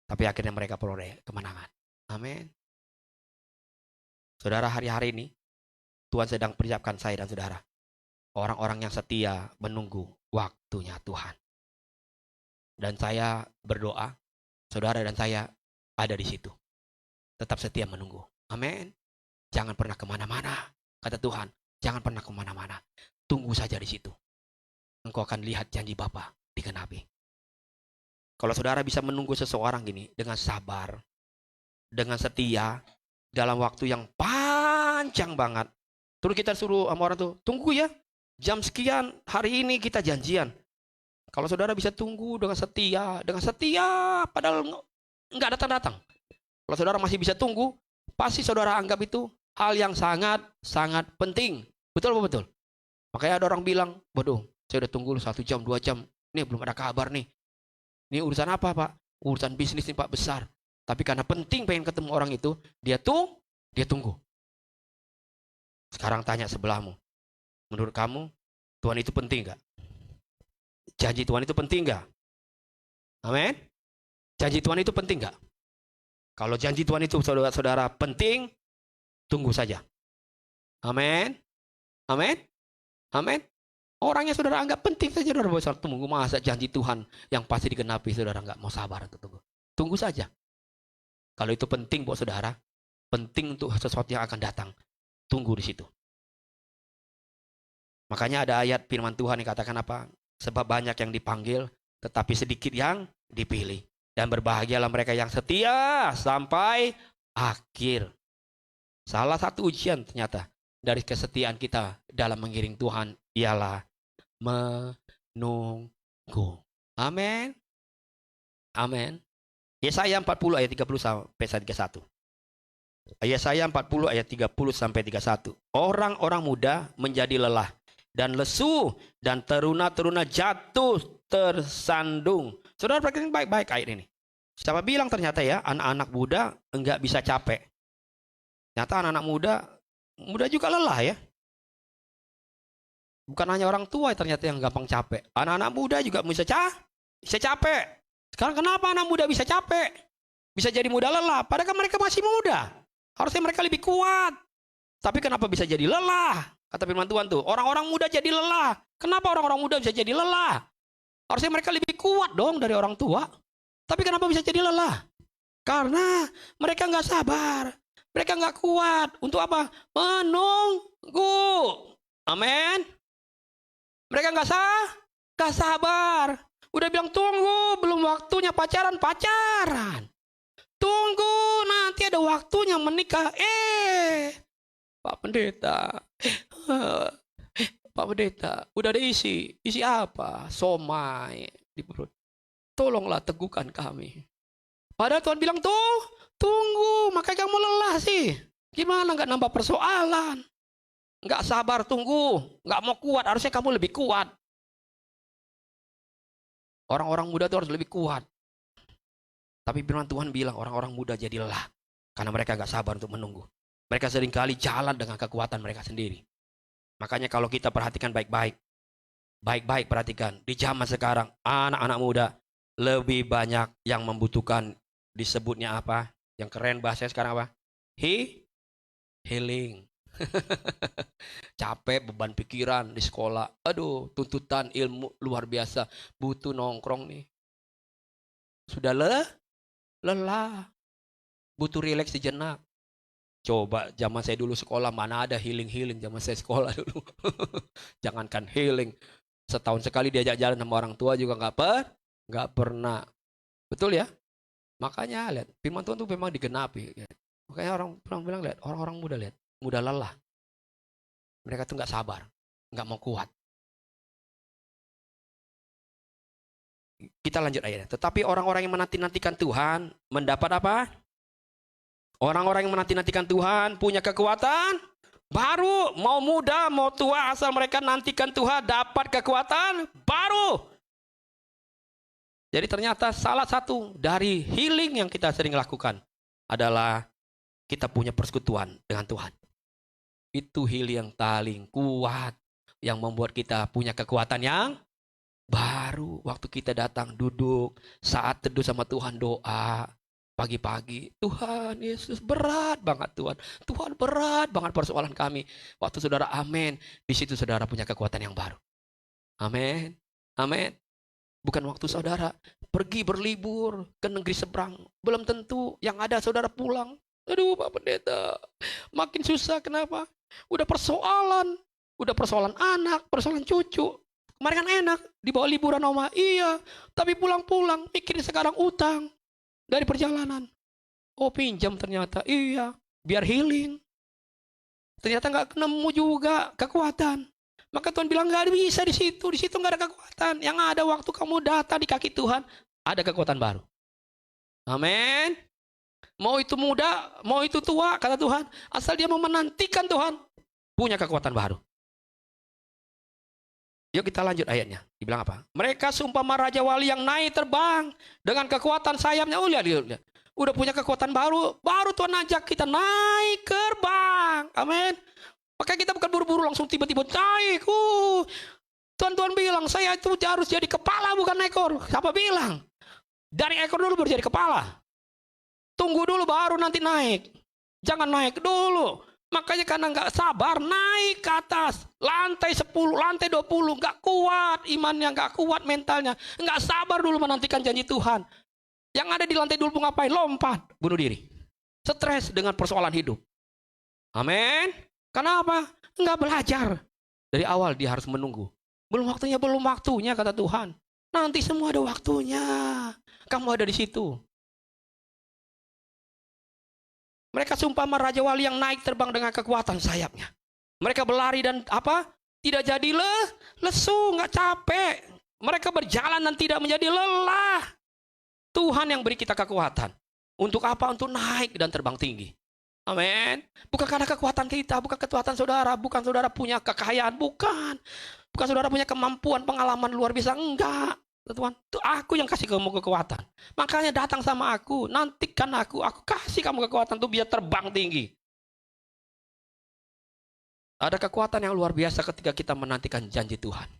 Tapi akhirnya mereka peroleh kemenangan. Amin. Saudara, hari-hari ini Tuhan sedang persiapkan saya dan saudara. Orang-orang yang setia menunggu waktunya Tuhan. Dan saya berdoa, saudara dan saya ada di situ. Tetap setia menunggu. Amin. Jangan pernah kemana-mana. Kata Tuhan, jangan pernah kemana-mana. Tunggu saja di situ. Engkau akan lihat janji Bapa digenapi. Kalau saudara bisa menunggu seseorang gini dengan sabar, dengan setia, dalam waktu yang panjang banget. Terus kita suruh sama orang tuh, tunggu ya, jam sekian hari ini kita janjian. Kalau saudara bisa tunggu dengan setia, padahal nggak datang-datang. Kalau saudara masih bisa tunggu, pasti saudara anggap itu hal yang sangat penting. Betul apa betul? Makanya ada orang bilang, waduh, saya udah tunggu 1 jam, 2 jam, ini belum ada kabar nih. Ini urusan apa Pak? Urusan bisnis nih Pak, besar. Tapi karena penting pengen ketemu orang itu, dia tunggu. Sekarang tanya sebelahmu, menurut kamu Tuhan itu penting nggak? Janji Tuhan itu penting nggak? Amin. Janji Tuhan itu penting nggak? Kalau janji Tuhan itu saudara-saudara penting, tunggu saja. Amin. Orangnya saudara anggap penting saja, saudara bisa tunggu. Masa janji Tuhan yang pasti digenapi, saudara nggak mau sabar untuk tunggu. Tunggu saja. Kalau itu penting buat saudara, penting untuk sesuatu yang akan datang, tunggu di situ. Makanya ada ayat firman Tuhan yang katakan apa? Sebab banyak yang dipanggil, tetapi sedikit yang dipilih. Dan berbahagialah mereka yang setia sampai akhir. Salah satu ujian ternyata dari kesetiaan kita dalam mengiring Tuhan ialah menunggu. Amin. Yesaya 40 ayat 30 sampai 31. Yesaya 40 ayat 30 sampai 31. Orang-orang muda menjadi lelah dan lesu, dan teruna-teruna jatuh tersandung. Saudara perhatikan baik-baik ayat ini. Siapa bilang ternyata ya anak-anak muda enggak bisa capek. Ternyata anak-anak muda juga lelah ya. Bukan hanya orang tua ternyata yang gampang capek. Anak-anak muda juga bisa capek. Sekarang kenapa anak muda bisa capek? Bisa jadi muda lelah, padahal kan mereka masih muda. Harusnya mereka lebih kuat. Tapi kenapa bisa jadi lelah? Kata firman Tuhan tuh, orang-orang muda jadi lelah. Kenapa orang-orang muda bisa jadi lelah? Harusnya mereka lebih kuat dong dari orang tua. Tapi kenapa bisa jadi lelah? Karena mereka nggak sabar. Mereka nggak kuat. Untuk apa? Menunggu. Amin. Mereka nggak sabar. Udah bilang tunggu, belum waktunya pacaran. Tunggu, nanti ada waktunya menikah. Pak Pendeta. Pak Pendeta, udah ada isi. Isi apa? Somai di perut. Tolonglah teguhkan kami. Padahal Tuhan bilang tunggu, makanya kamu lelah sih. Gimana nggak nambah persoalan? Nggak sabar tunggu, nggak mau kuat, harusnya kamu lebih kuat. Orang-orang muda itu harus lebih kuat. Tapi firman Tuhan bilang orang-orang muda jadi lelah. Karena mereka nggak sabar untuk menunggu. Mereka seringkali jalan dengan kekuatan mereka sendiri. Makanya kalau kita perhatikan baik-baik perhatikan. Di zaman sekarang, anak-anak muda lebih banyak yang membutuhkan, disebutnya apa? Yang keren bahasanya sekarang apa? Healing. Capek, beban pikiran di sekolah. Aduh, tuntutan ilmu luar biasa. Butuh nongkrong nih. Sudah lelah. Butuh rileks sejenak. Coba zaman saya dulu sekolah, mana ada healing zaman saya sekolah dulu. Jangankan healing. Setahun sekali diajak jalan sama orang tua juga nggak pernah. Betul ya? Makanya lihat, firman Tuhan itu memang digenapi. Makanya orang bilang lihat, orang-orang muda lihat. Mudah lelah. Mereka tuh nggak sabar, nggak mau kuat. Kita lanjut ayatnya. Tetapi orang-orang yang menanti-nantikan Tuhan mendapat apa? Orang-orang yang menanti-nantikan Tuhan punya kekuatan baru. Mau muda, mau tua, asal mereka nantikan Tuhan dapat kekuatan baru. Jadi ternyata salah satu dari healing yang kita sering lakukan adalah kita punya persekutuan dengan Tuhan. Itu healing yang paling kuat, yang membuat kita punya kekuatan yang baru. Waktu kita datang duduk, saat teduh sama Tuhan, doa pagi-pagi, Tuhan Yesus berat banget Tuhan. Tuhan berat banget persoalan kami. Waktu saudara amin, di situ saudara punya kekuatan yang baru. Amin. Amin. Bukan waktu saudara pergi berlibur ke negeri seberang, belum tentu yang ada saudara pulang. Aduh Pak Pendeta, makin susah. Kenapa? Udah persoalan anak, persoalan cucu. Kemarin kan enak, dibawa liburan oma, iya. Tapi pulang-pulang, mikirin sekarang utang dari perjalanan. Oh pinjam ternyata, iya. Biar healing. Ternyata nggak nemu juga kekuatan. Maka Tuhan bilang nggak bisa di situ nggak ada kekuatan. Yang ada waktu kamu datang di kaki Tuhan, ada kekuatan baru. Amin. Mau itu muda, mau itu tua, kata Tuhan. Asal dia mau menantikan Tuhan, punya kekuatan baru. Yuk kita lanjut ayatnya. Dibilang apa? Mereka seumpama raja wali yang naik terbang dengan kekuatan sayapnya. Oh lihat. Udah punya kekuatan baru. Baru Tuhan ajak kita naik terbang. Amin. Maka kita bukan buru-buru langsung tiba-tiba naik. Tuhan bilang, saya itu harus jadi kepala bukan ekor. Siapa bilang? Dari ekor dulu baru jadi kepala. Tunggu dulu baru nanti naik. Jangan naik dulu. Makanya karena nggak sabar naik ke atas. Lantai 10, lantai 20. Nggak kuat imannya, nggak kuat mentalnya. Nggak sabar dulu menantikan janji Tuhan. Yang ada di lantai 20 ngapain? Lompat. Bunuh diri. Stres dengan persoalan hidup. Amin. Kenapa? Nggak belajar. Dari awal dia harus menunggu. Belum waktunya kata Tuhan. Nanti semua ada waktunya. Kamu ada di situ. Mereka seumpama raja wali yang naik terbang dengan kekuatan sayapnya. Mereka berlari dan apa? Tidak jadi lesu, nggak capek. Mereka berjalan dan tidak menjadi lelah. Tuhan yang beri kita kekuatan. Untuk apa? Untuk naik dan terbang tinggi. Amin. Bukan karena kekuatan kita, bukan kekuatan saudara, bukan saudara punya kekayaan, bukan. Bukan saudara punya kemampuan, pengalaman luar biasa, enggak. Tuhan, itu aku yang kasih kamu kekuatan. Makanya datang sama aku, nantikan aku kasih kamu kekuatan tuh biar terbang tinggi. Ada kekuatan yang luar biasa ketika kita menantikan janji Tuhan.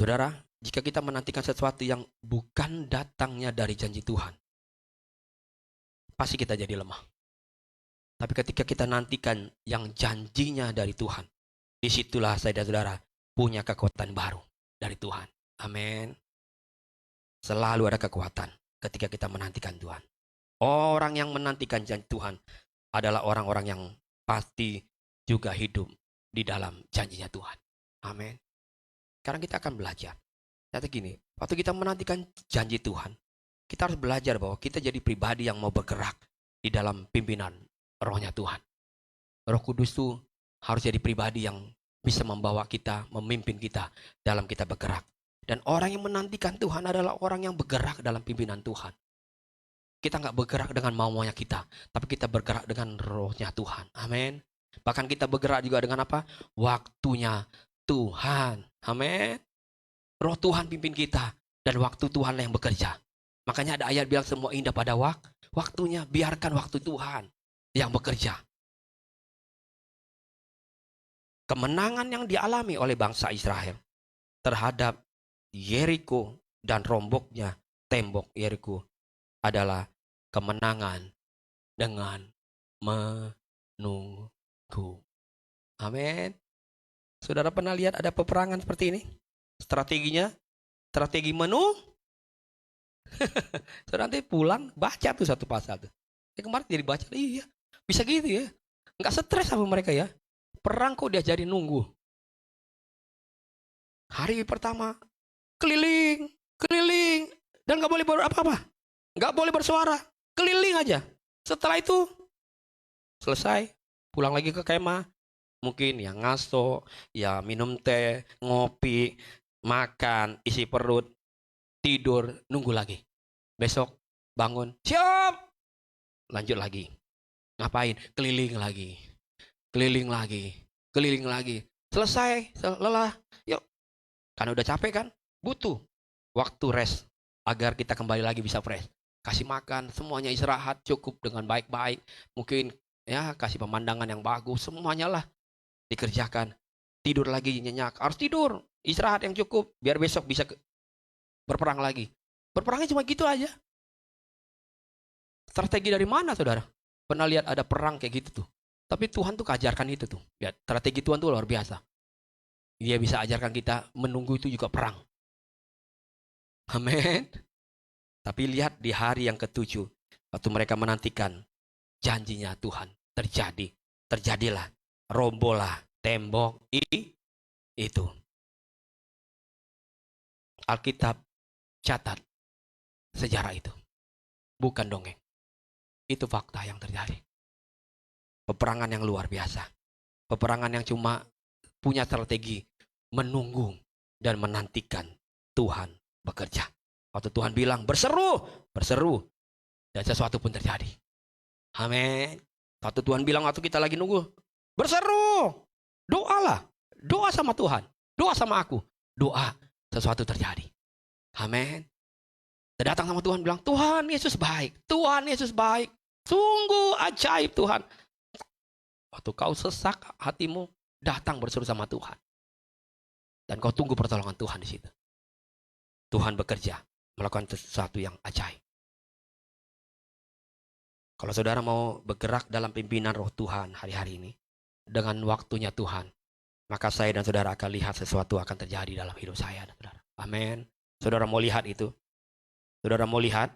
Saudara, jika kita menantikan sesuatu yang bukan datangnya dari janji Tuhan, pasti kita jadi lemah. Tapi ketika kita nantikan yang janjinya dari Tuhan, disitulah saya dan saudara punya kekuatan baru dari Tuhan. Amin. Selalu ada kekuatan ketika kita menantikan Tuhan. Orang yang menantikan janji Tuhan adalah orang-orang yang pasti juga hidup di dalam janjinya Tuhan. Amin. Sekarang kita akan belajar. Kata gini, waktu kita menantikan janji Tuhan, kita harus belajar bahwa kita jadi pribadi yang mau bergerak di dalam pimpinan rohnya Tuhan. Roh Kudus itu harus jadi pribadi yang bisa membawa kita, memimpin kita dalam kita bergerak. Dan orang yang menantikan Tuhan adalah orang yang bergerak dalam pimpinan Tuhan. Kita nggak bergerak dengan maunya kita, tapi kita bergerak dengan rohnya Tuhan. Amin. Bahkan kita bergerak juga dengan apa? Waktunya Tuhan. Amin. Roh Tuhan pimpin kita, dan waktu Tuhan yang bekerja. Makanya ada ayat bilang semua indah pada waktunya. Biarkan waktu Tuhan yang bekerja. Kemenangan yang dialami oleh bangsa Israel terhadap Yeriko dan romboknya tembok Yeriko adalah kemenangan dengan menunggu. Amin. Saudara pernah lihat ada peperangan seperti ini? Strateginya, strategi Saudara nanti pulang baca tuh satu pasal tuh. Kemarin jadi baca, iya bisa gitu ya. Nggak stres sama mereka ya. Perang kok diajarin nunggu. Hari pertama keliling, dan nggak boleh apa-apa, nggak boleh bersuara, keliling aja. Setelah itu selesai, pulang lagi ke kemah, mungkin ya ngaso, ya minum teh, ngopi, makan, isi perut, tidur, nunggu lagi. Besok bangun, siap, lanjut lagi. Ngapain? Keliling lagi. Selesai, lelah, yuk. Karena udah capek kan, butuh waktu rest agar kita kembali lagi bisa fresh. Kasih makan, semuanya istirahat cukup dengan baik-baik. Mungkin ya kasih pemandangan yang bagus, semuanya lah dikerjakan. Tidur lagi nyenyak, harus tidur, istirahat yang cukup biar besok bisa berperang lagi. Berperangnya cuma gitu aja. Strategi dari mana saudara? Pernah lihat ada perang kayak gitu tuh? Tapi Tuhan tuh ajarkan itu tuh. Ya, strategi Tuhan tuh luar biasa. Dia bisa ajarkan kita menunggu itu juga perang. Amin. Tapi lihat di hari yang ke-7, waktu mereka menantikan janjinya Tuhan terjadi. Terjadilah, robohlah tembok itu. Alkitab catat sejarah itu. Bukan dongeng. Itu fakta yang terjadi. Peperangan yang luar biasa. Peperangan yang cuma punya strategi menunggu dan menantikan Tuhan bekerja. Waktu Tuhan bilang berseru, dan sesuatu pun terjadi. Amin. Waktu Tuhan bilang waktu kita lagi nunggu, berseru, doalah, doa sama Tuhan, doa sama aku, doa, sesuatu terjadi. Amin. Kita datang sama Tuhan bilang, Tuhan Yesus baik, sungguh ajaib Tuhan. Waktu kau sesak hatimu, datang berseru sama Tuhan. Dan kau tunggu pertolongan Tuhan di situ. Tuhan bekerja, melakukan sesuatu yang ajaib. Kalau saudara mau bergerak dalam pimpinan roh Tuhan hari-hari ini, dengan waktunya Tuhan, maka saya dan saudara akan lihat sesuatu akan terjadi dalam hidup saya dan saudara. Amin. Saudara mau lihat itu? Saudara mau lihat?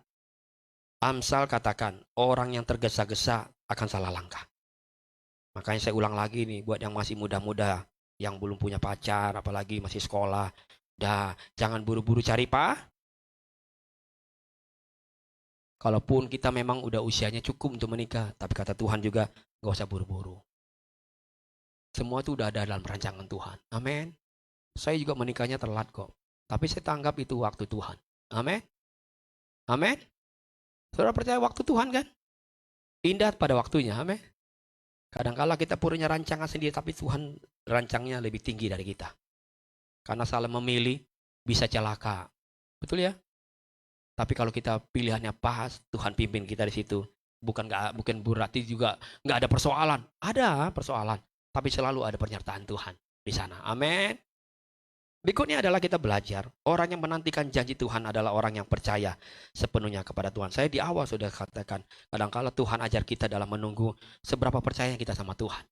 Amsal katakan, orang yang tergesa-gesa akan salah langkah. Makanya saya ulang lagi nih, buat yang masih muda-muda, yang belum punya pacar, apalagi masih sekolah, jangan buru-buru cari Kalaupun kita memang udah usianya cukup untuk menikah, tapi kata Tuhan juga, gak usah buru-buru. Semua itu udah ada dalam rancangan Tuhan. Amin. Saya juga menikahnya telat kok. Tapi saya tanggap itu waktu Tuhan. Amin. Amin. Saudara percaya waktu Tuhan kan? Indah pada waktunya. Amin. Kadang-kala kita punya rancangan sendiri, tapi Tuhan rancangnya lebih tinggi dari kita. Karena salah memilih, bisa celaka. Betul ya? Tapi kalau kita pilihannya pas, Tuhan pimpin kita di situ. Bukan berarti juga nggak ada persoalan. Ada persoalan. Tapi selalu ada penyertaan Tuhan di sana. Amin. Berikutnya adalah kita belajar. Orang yang menantikan janji Tuhan adalah orang yang percaya sepenuhnya kepada Tuhan. Saya di awal sudah katakan, kadang-kala Tuhan ajar kita dalam menunggu seberapa percaya kita sama Tuhan.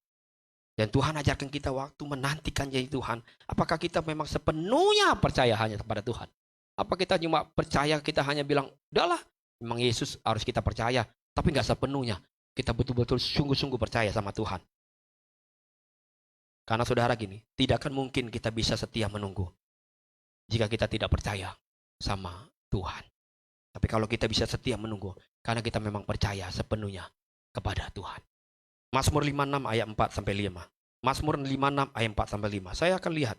Dan Tuhan ajarkan kita waktu menantikan janji Tuhan. Apakah kita memang sepenuhnya percaya hanya kepada Tuhan? Apa kita cuma percaya, kita hanya bilang, udahlah, memang Yesus harus kita percaya. Tapi nggak sepenuhnya. Kita betul-betul sungguh-sungguh percaya sama Tuhan. Karena saudara gini, tidak akan mungkin kita bisa setia menunggu jika kita tidak percaya sama Tuhan. Tapi kalau kita bisa setia menunggu, karena kita memang percaya sepenuhnya kepada Tuhan. Mazmur 56 ayat 4 sampai 5. Mazmur 56 ayat 4 sampai 5. Saya akan lihat,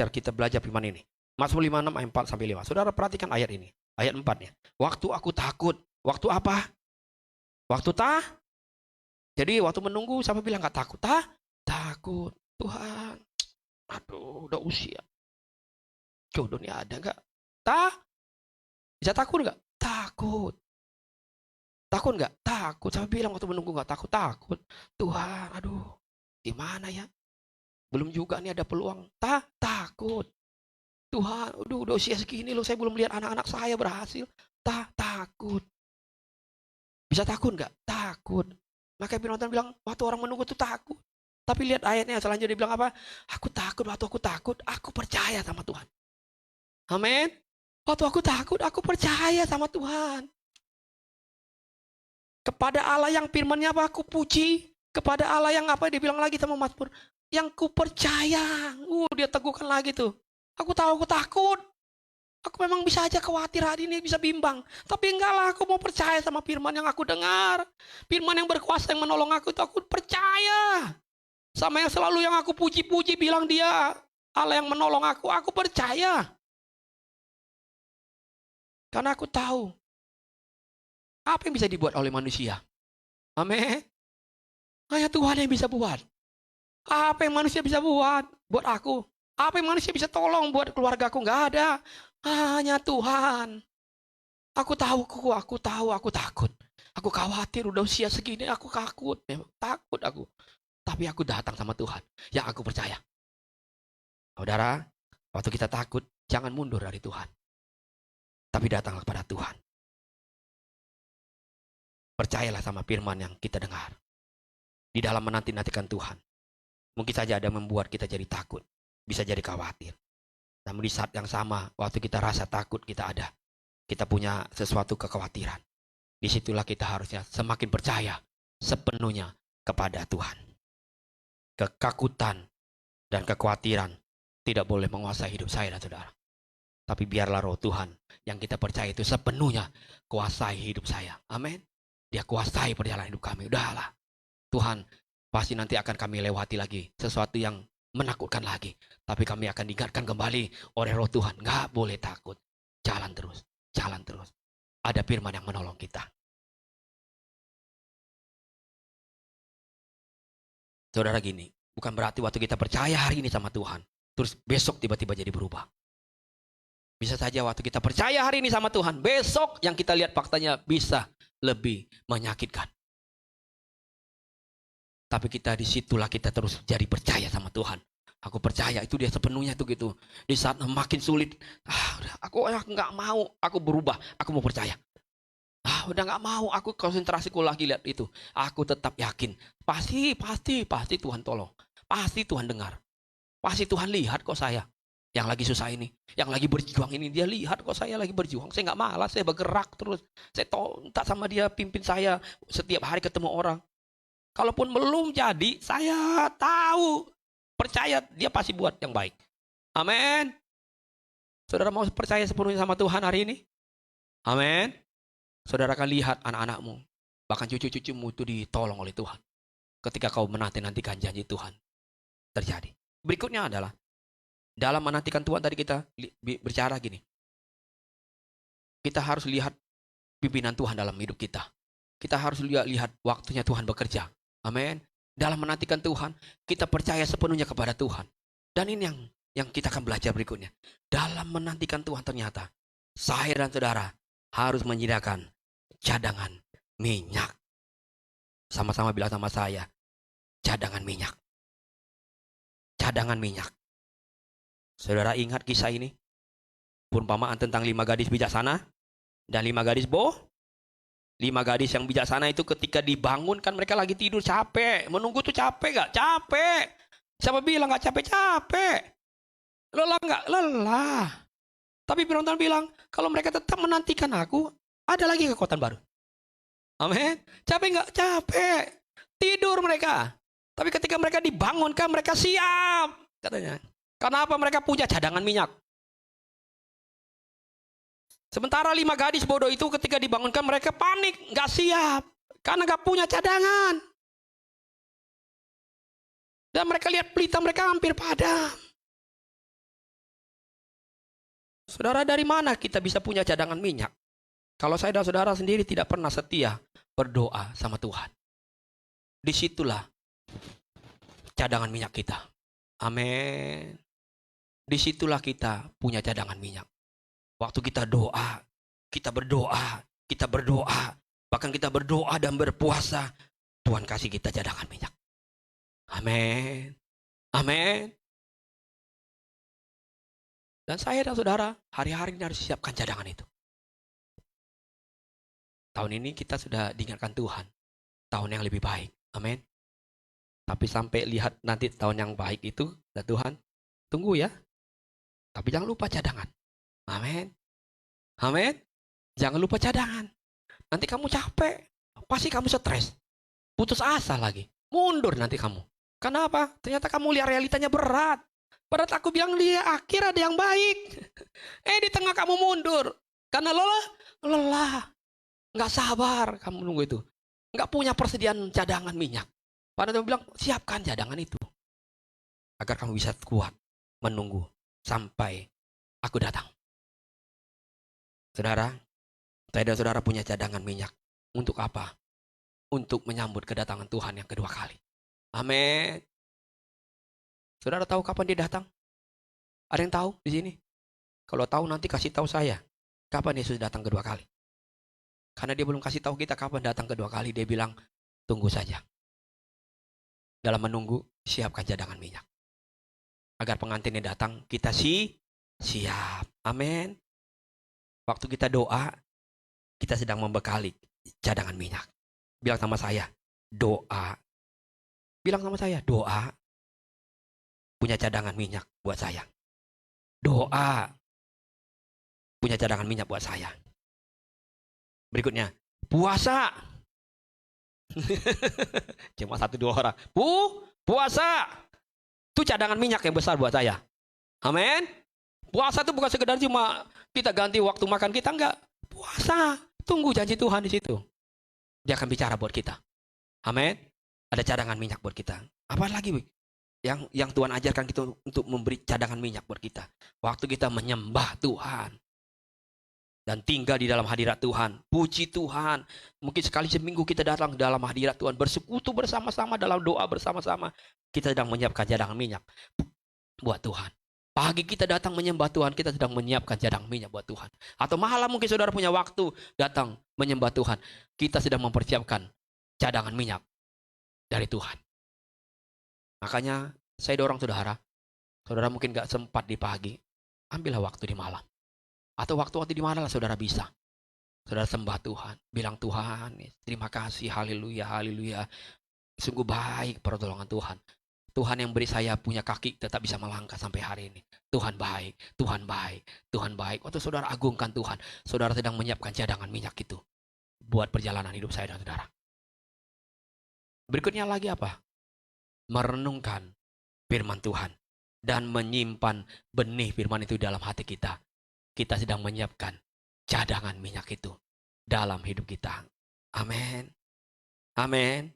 kita belajar firman ini. Mazmur 56 ayat 4 sampai 5. Saudara perhatikan ayat ini, ayat 4-nya. Waktu aku takut, waktu apa? Waktu Jadi waktu menunggu, siapa bilang gak takut? Takut. Tuhan, aduh, udah usia. Jodohnya ada nggak? Bisa takut nggak? Takut. Takut nggak? Takut. Saya bilang waktu menunggu nggak takut. Takut. Tuhan, aduh, gimana ya? Belum juga nih ada peluang. Takut. Tuhan, udah usia segini loh, saya belum lihat anak-anak saya berhasil. Takut. Bisa takut nggak? Takut. Maka firman Tuhan bilang, waktu orang menunggu tuh takut. Tapi lihat ayatnya selanjutnya dia bilang apa? Aku takut, waktu aku takut, aku percaya sama Tuhan. Amin. Waktu aku takut, aku percaya sama Tuhan. Kepada Allah yang firman-Nya apa? Aku puji. Kepada Allah yang apa? Dia bilang lagi sama Mazmur. Yang ku percaya. Dia teguhkan lagi tuh. Aku tahu aku takut. Aku memang bisa aja khawatir hari ini, bisa bimbang. Tapi enggak lah, aku mau percaya sama firman yang aku dengar. Firman yang berkuasa yang menolong aku itu aku percaya. Sama yang selalu yang aku puji-puji bilang dia Allah yang menolong aku percaya. Karena aku tahu apa yang bisa dibuat oleh manusia. Amin. Hanya Tuhan yang bisa buat. Apa yang manusia bisa buat aku? Apa yang manusia bisa tolong buat keluargaku? Nggak ada. Hanya Tuhan. Aku tahu, aku takut. Aku khawatir udah usia segini, aku takut. Takut aku. Tapi aku datang sama Tuhan yang aku percaya. Saudara, waktu kita takut, jangan mundur dari Tuhan. Tapi datanglah kepada Tuhan. Percayalah sama firman yang kita dengar. Di dalam menanti-nantikan Tuhan. Mungkin saja ada membuat kita jadi takut. Bisa jadi khawatir. Namun di saat yang sama, waktu kita rasa takut, kita punya sesuatu kekhawatiran. Disitulah kita harusnya semakin percaya sepenuhnya kepada Tuhan. Ketakutan dan kekhawatiran tidak boleh menguasai hidup saya dan saudara. Tapi biarlah roh Tuhan yang kita percaya itu sepenuhnya kuasai hidup saya. Amin. Dia kuasai perjalanan hidup kami. Udahlah. Tuhan pasti nanti akan kami lewati lagi. Sesuatu yang menakutkan lagi. Tapi kami akan diingatkan kembali oleh roh Tuhan. Nggak boleh takut. Jalan terus. Jalan terus. Ada firman yang menolong kita. Saudara gini, bukan berarti waktu kita percaya hari ini sama Tuhan, terus besok tiba-tiba jadi berubah. Bisa saja waktu kita percaya hari ini sama Tuhan, besok yang kita lihat faktanya bisa lebih menyakitkan. Tapi disitulah kita terus jadi percaya sama Tuhan. Aku percaya itu dia sepenuhnya tuh gitu. Di saat makin sulit, aku nggak mau, aku berubah, aku mau percaya. Udah nggak mau, aku konsentrasiku lagi lihat itu. Aku tetap yakin, pasti Tuhan tolong, pasti Tuhan dengar, pasti Tuhan lihat kok saya yang lagi susah ini, yang lagi berjuang ini, dia lihat kok saya lagi berjuang. Saya nggak malas, saya bergerak terus, saya minta sama dia pimpin saya setiap hari ketemu orang. Kalaupun belum jadi, saya tahu, percaya dia pasti buat yang baik. Amin. Saudara mau percaya sepenuhnya sama Tuhan hari ini? Amin. Saudara akan lihat anak-anakmu, bahkan cucu-cucumu itu ditolong oleh Tuhan. Ketika kau menanti-nantikan janji Tuhan terjadi. Berikutnya adalah, dalam menantikan Tuhan tadi kita berbicara gini. Kita harus lihat pimpinan Tuhan dalam hidup kita. Kita harus lihat waktunya Tuhan bekerja. Amin. Dalam menantikan Tuhan, kita percaya sepenuhnya kepada Tuhan. Dan ini yang kita akan belajar berikutnya. Dalam menantikan Tuhan ternyata, saya dan saudara harus menyediakan cadangan minyak. Sama-sama bilang sama saya, cadangan minyak. Cadangan minyak. Saudara ingat kisah ini? Perumpamaan tentang 5 gadis bijaksana dan 5 gadis boh. 5 gadis yang bijaksana itu ketika dibangunkan mereka lagi tidur capek. Menunggu tuh capek gak? Capek. Siapa bilang gak capek-capek? Lelah gak? Lelah. Tapi firman Tuhan bilang, kalau mereka tetap menantikan aku, ada lagi kekuatan baru. Amin. Capek gak? Capek. Tidur mereka. Tapi ketika mereka dibangunkan, mereka siap. Katanya. Kenapa mereka punya cadangan minyak? Sementara 5 gadis bodoh itu ketika dibangunkan mereka panik, nggak siap, karena nggak punya cadangan. Dan mereka lihat pelita mereka hampir padam. Saudara, dari mana kita bisa punya cadangan minyak? Kalau saya dan saudara sendiri tidak pernah setia berdoa sama Tuhan. Disitulah cadangan minyak kita. Amin. Disitulah kita punya cadangan minyak. Waktu kita doa, kita berdoa, bahkan kita berdoa dan berpuasa, Tuhan kasih kita cadangan minyak. Amin. Amin. Dan saya dan saudara, hari-hari ini harus siapkan cadangan itu. Tahun ini kita sudah diingatkan Tuhan, tahun yang lebih baik. Amin. Tapi sampai lihat nanti tahun yang baik itu, dan Tuhan, tunggu ya. Tapi jangan lupa cadangan. Amin. Amin. Jangan lupa cadangan. Nanti kamu capek. Pasti kamu stres. Putus asa lagi. Mundur nanti kamu. Kenapa? Ternyata kamu lihat realitanya berat. Padahal aku bilang di akhir ada yang baik. Di tengah kamu mundur. Karena lelah. Nggak sabar kamu nunggu itu. Nggak punya persediaan cadangan minyak. Padahal dia bilang, siapkan cadangan itu. Agar kamu bisa kuat menunggu sampai aku datang. Saudara, saya dan saudara punya cadangan minyak. Untuk apa? Untuk menyambut kedatangan Tuhan yang kedua kali. Amin. Saudara tahu kapan dia datang? Ada yang tahu di sini? Kalau tahu nanti kasih tahu saya. Kapan Yesus datang kedua kali? Karena dia belum kasih tahu kita kapan datang kedua kali. Dia bilang, tunggu saja. Dalam menunggu, siapkan cadangan minyak. Agar pengantinnya datang, kita siap. Amin. Waktu kita doa, kita sedang membekali cadangan minyak. Bilang sama saya, doa. Bilang sama saya, doa. Punya cadangan minyak buat saya. Doa. Punya cadangan minyak buat saya. Berikutnya, puasa. Cuma 1-2 orang. Puasa. Itu cadangan minyak yang besar buat saya. Amin. Puasa itu bukan sekedar cuma kita ganti waktu makan kita, enggak. Puasa. Tunggu janji Tuhan di situ. Dia akan bicara buat kita. Amin. Ada cadangan minyak buat kita. Apa lagi yang Tuhan ajarkan kita untuk memberi cadangan minyak buat kita. Waktu kita menyembah Tuhan. Dan tinggal di dalam hadirat Tuhan. Puji Tuhan. Mungkin sekali seminggu kita datang dalam hadirat Tuhan. Bersekutu bersama-sama dalam doa bersama-sama. Kita sedang menyiapkan cadangan minyak buat Tuhan. Pagi kita datang menyembah Tuhan, kita sedang menyiapkan cadangan minyak buat Tuhan. Atau malam mungkin saudara punya waktu datang menyembah Tuhan. Kita sedang mempersiapkan cadangan minyak dari Tuhan. Makanya saya dorong saudara mungkin gak sempat di pagi, ambillah waktu di malam. Atau waktu-waktu di mana lah saudara bisa. Saudara sembah Tuhan, bilang Tuhan, terima kasih, haleluya, haleluya. Sungguh baik pertolongan Tuhan. Tuhan yang beri saya punya kaki tetap bisa melangkah sampai hari ini. Tuhan baik, Tuhan baik, Tuhan baik. Waktu saudara agungkan Tuhan, saudara sedang menyiapkan cadangan minyak itu buat perjalanan hidup saya dan saudara. Berikutnya lagi apa? Merenungkan firman Tuhan dan menyimpan benih firman itu dalam hati kita. Kita sedang menyiapkan cadangan minyak itu dalam hidup kita. Amin. Amin.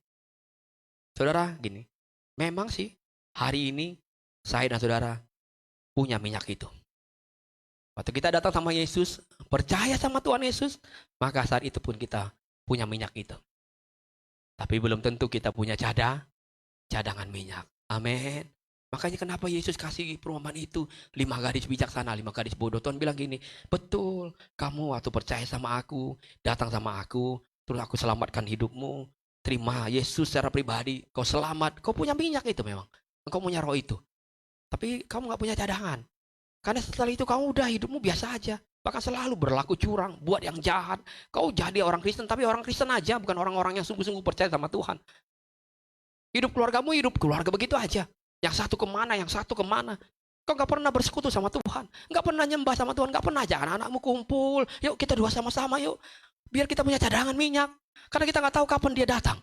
Saudara, gini. Memang sih, hari ini saya dan saudara punya minyak itu. Waktu kita datang sama Yesus, percaya sama Tuhan Yesus, maka saat itu pun kita punya minyak itu. Tapi belum tentu kita punya cadangan minyak. Amin. Makanya kenapa Yesus kasih perumpamaan itu, 5 gadis bijaksana, 5 gadis bodoh. Tuhan bilang gini, betul, kamu waktu percaya sama aku, datang sama aku, terus aku selamatkan hidupmu. Terima Yesus secara pribadi, kau selamat, kau punya minyak itu memang. Engkau punya roh itu. Tapi kamu gak punya cadangan. Karena setelah itu kamu udah hidupmu biasa aja. Bahkan selalu berlaku curang, buat yang jahat. Kau jadi orang Kristen, tapi orang Kristen aja, bukan orang-orang yang sungguh-sungguh percaya sama Tuhan. Hidup keluargamu, hidup keluarga begitu aja. Yang satu kemana, yang satu kemana. Kau gak pernah bersekutu sama Tuhan. Gak pernah nyembah sama Tuhan, gak pernah ajak anak-anakmu kumpul. Yuk kita dua sama-sama yuk. Biar kita punya cadangan minyak. Karena kita gak tahu kapan dia datang.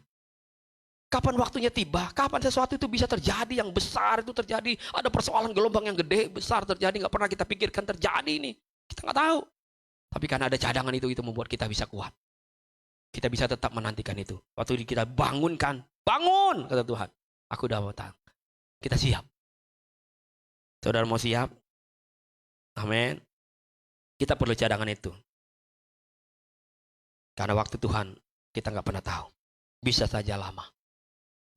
Kapan waktunya tiba, kapan sesuatu itu bisa terjadi, yang besar itu terjadi. Ada persoalan gelombang yang gede, besar terjadi, gak pernah kita pikirkan terjadi ini. Kita nggak tahu. Tapi karena ada cadangan itu membuat kita bisa kuat. Kita bisa tetap menantikan itu. Waktu kita bangunkan, bangun, kata Tuhan. Aku udah mau tahu. Kita siap. Saudara mau siap? Amin. Kita perlu cadangan itu. Karena waktu Tuhan, kita nggak pernah tahu. Bisa saja lama.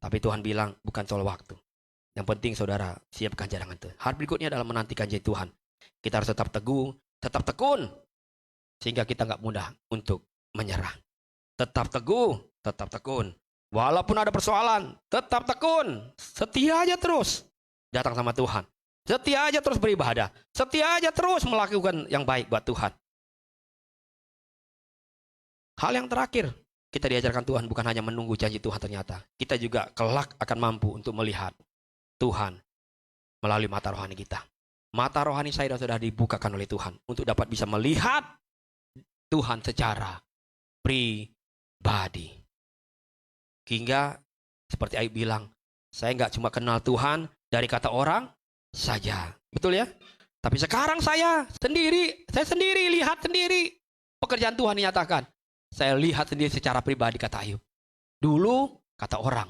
Tapi Tuhan bilang, bukan soal waktu. Yang penting saudara, siapkan cadangan itu. Hal berikutnya adalah menantikan janji Tuhan. Kita harus tetap teguh, tetap tekun, sehingga kita nggak mudah untuk menyerah. Tetap teguh, tetap tekun. Walaupun ada persoalan, tetap tekun. Setia aja terus datang sama Tuhan. Setia aja terus beribadah. Setia aja terus melakukan yang baik buat Tuhan. Hal yang terakhir, kita diajarkan Tuhan bukan hanya menunggu janji Tuhan ternyata. Kita juga kelak akan mampu untuk melihat Tuhan melalui mata rohani kita. Mata rohani saya sudah dibukakan oleh Tuhan untuk dapat bisa melihat Tuhan secara pribadi. Hingga seperti Ayub bilang, saya nggak cuma kenal Tuhan dari kata orang saja. Betul ya? Tapi sekarang saya sendiri lihat sendiri pekerjaan Tuhan dinyatakan. Saya lihat sendiri secara pribadi, kata Ayub. Dulu kata orang,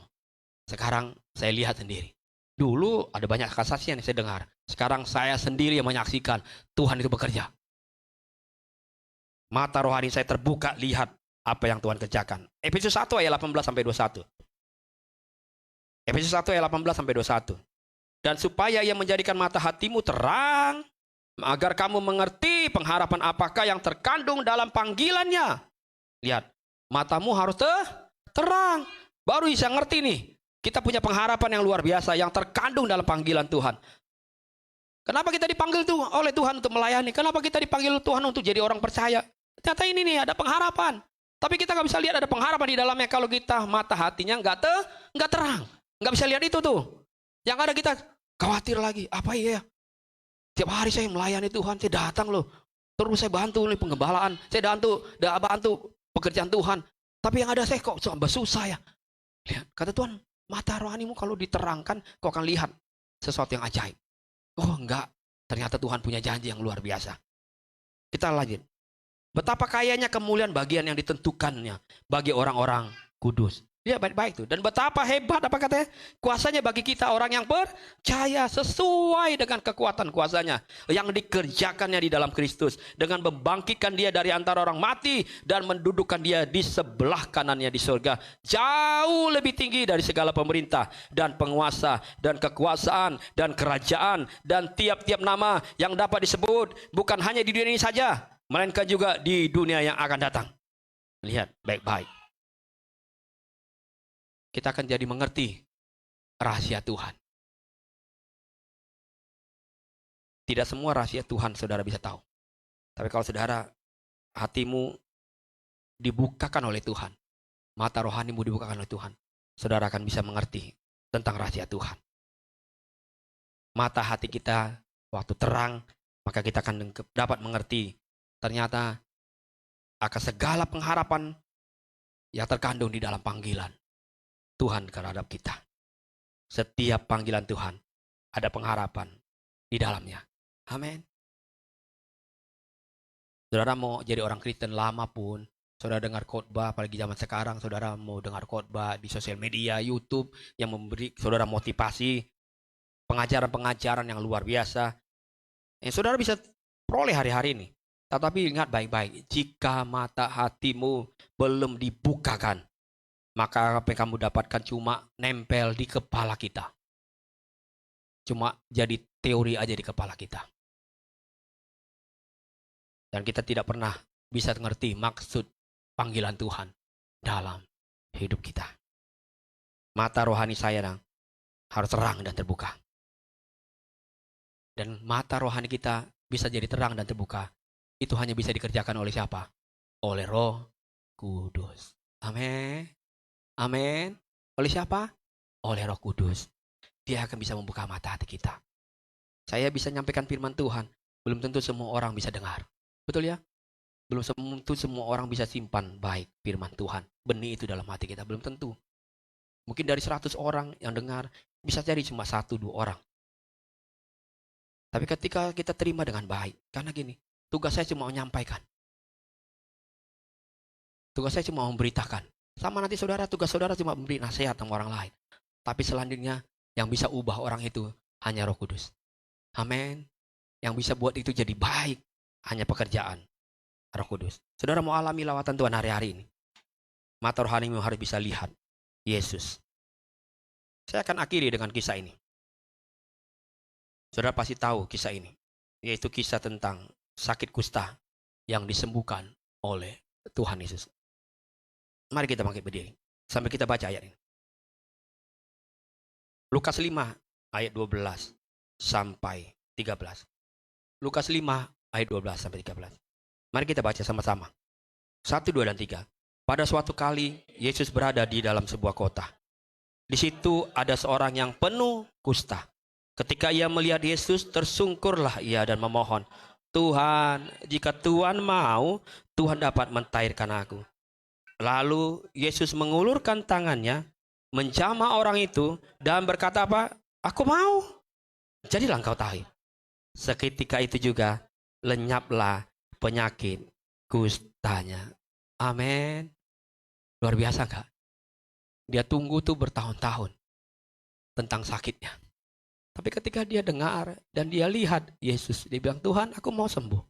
sekarang saya lihat sendiri. Dulu ada banyak kesaksian yang saya dengar. Sekarang saya sendiri yang menyaksikan Tuhan itu bekerja. Mata rohani saya terbuka lihat apa yang Tuhan kerjakan. Efesus 1 ayat 18 sampai 21. Efesus 1 ayat 18 sampai 21. Dan supaya ia menjadikan mata hatimu terang, agar kamu mengerti pengharapan apakah yang terkandung dalam panggilannya. Lihat, matamu harus terang. Baru bisa ngerti nih. Kita punya pengharapan yang luar biasa yang terkandung dalam panggilan Tuhan. Kenapa kita dipanggil oleh Tuhan untuk melayani? Kenapa kita dipanggil Tuhan untuk jadi orang percaya? Ternyata ini nih ada pengharapan. Tapi kita nggak bisa lihat ada pengharapan di dalamnya kalau kita mata hatinya nggak terang, nggak bisa lihat itu tuh. Yang ada kita khawatir lagi. Apa ya? Tiap hari saya melayani Tuhan, saya datang loh. Terus saya bantu nih penggembalaan, saya bantu pekerjaan Tuhan. Tapi yang ada saya kok susah ya. Lihat, kata Tuhan, mata rohanimu kalau diterangkan, kau akan lihat sesuatu yang ajaib. Oh enggak, ternyata Tuhan punya janji yang luar biasa. Kita lanjut. Betapa kayanya kemuliaan bagian yang ditentukannya bagi orang-orang kudus. Dia baik-baik tuh. Dan betapa hebat apa katanya? Kuasanya bagi kita orang yang percaya sesuai dengan kekuatan kuasanya yang dikerjakannya di dalam Kristus dengan membangkitkan dia dari antara orang mati dan mendudukkan dia di sebelah kanannya di surga, jauh lebih tinggi dari segala pemerintah dan penguasa dan kekuasaan dan kerajaan dan tiap-tiap nama yang dapat disebut, bukan hanya di dunia ini saja, melainkan juga di dunia yang akan datang. Lihat baik-baik. Kita akan jadi mengerti rahasia Tuhan. Tidak semua rahasia Tuhan saudara bisa tahu. Tapi kalau saudara hatimu dibukakan oleh Tuhan, mata rohanimu dibukakan oleh Tuhan, saudara akan bisa mengerti tentang rahasia Tuhan. Mata hati kita waktu terang, maka kita akan dapat mengerti ternyata akan segala pengharapan yang terkandung di dalam panggilan Tuhan terhadap kita. Setiap panggilan Tuhan ada pengharapan di dalamnya. Amin. Saudara mau jadi orang Kristen lama pun, saudara dengar khotbah, apalagi zaman sekarang, saudara mau dengar khotbah di sosial media, YouTube yang memberi saudara motivasi, pengajaran-pengajaran yang luar biasa. Saudara bisa peroleh hari-hari ini. Tetapi ingat baik-baik, jika mata hatimu belum dibukakan, maka apa yang kamu dapatkan cuma nempel di kepala kita. Cuma jadi teori aja di kepala kita. Dan kita tidak pernah bisa mengerti maksud panggilan Tuhan dalam hidup kita. Mata rohani saya harus terang dan terbuka. Dan mata rohani kita bisa jadi terang dan terbuka. Itu hanya bisa dikerjakan oleh siapa? Oleh Roh Kudus. Amin. Amin. Oleh siapa? Oleh Roh Kudus. Dia akan bisa membuka mata hati kita. Saya bisa nyampaikan firman Tuhan. Belum tentu semua orang bisa dengar. Betul ya? Belum tentu semua orang bisa simpan baik firman Tuhan. Benih itu dalam hati kita. Belum tentu. Mungkin dari 100 orang yang dengar, bisa jadi cuma 1-2 orang. Tapi ketika kita terima dengan baik. Karena gini, tugas saya cuma menyampaikan. Tugas saya cuma memberitakan. Sama nanti saudara, tugas saudara cuma memberi nasihat sama orang lain. Tapi selanjutnya, yang bisa ubah orang itu hanya Roh Kudus. Amin. Yang bisa buat itu jadi baik hanya pekerjaan Roh Kudus. Saudara mau alami lawatan Tuhan hari-hari ini. Mata rohanimu harus bisa lihat Yesus. Saya akan akhiri dengan kisah ini. Saudara pasti tahu kisah ini. Yaitu kisah tentang sakit kusta yang disembuhkan oleh Tuhan Yesus. Mari kita bangkit berdiri. Sampai kita baca ayat ini. Lukas 5 ayat 12 sampai 13. Lukas 5 ayat 12 sampai 13. Mari kita baca sama-sama. 1, 2, dan 3. Pada suatu kali Yesus berada di dalam sebuah kota. Di situ ada seorang yang penuh kusta. Ketika ia melihat Yesus, tersungkurlah ia dan memohon, Tuhan, jika Tuhan mau, Tuhan dapat mentahirkan aku. Lalu Yesus mengulurkan tangannya, menjamah orang itu, dan berkata apa? Aku mau. Jadilah engkau tahir. Seketika itu juga lenyaplah penyakit kustanya. Amin. Luar biasa enggak? Dia tunggu tuh bertahun-tahun tentang sakitnya. Tapi ketika dia dengar dan dia lihat Yesus, dia bilang, Tuhan, aku mau sembuh.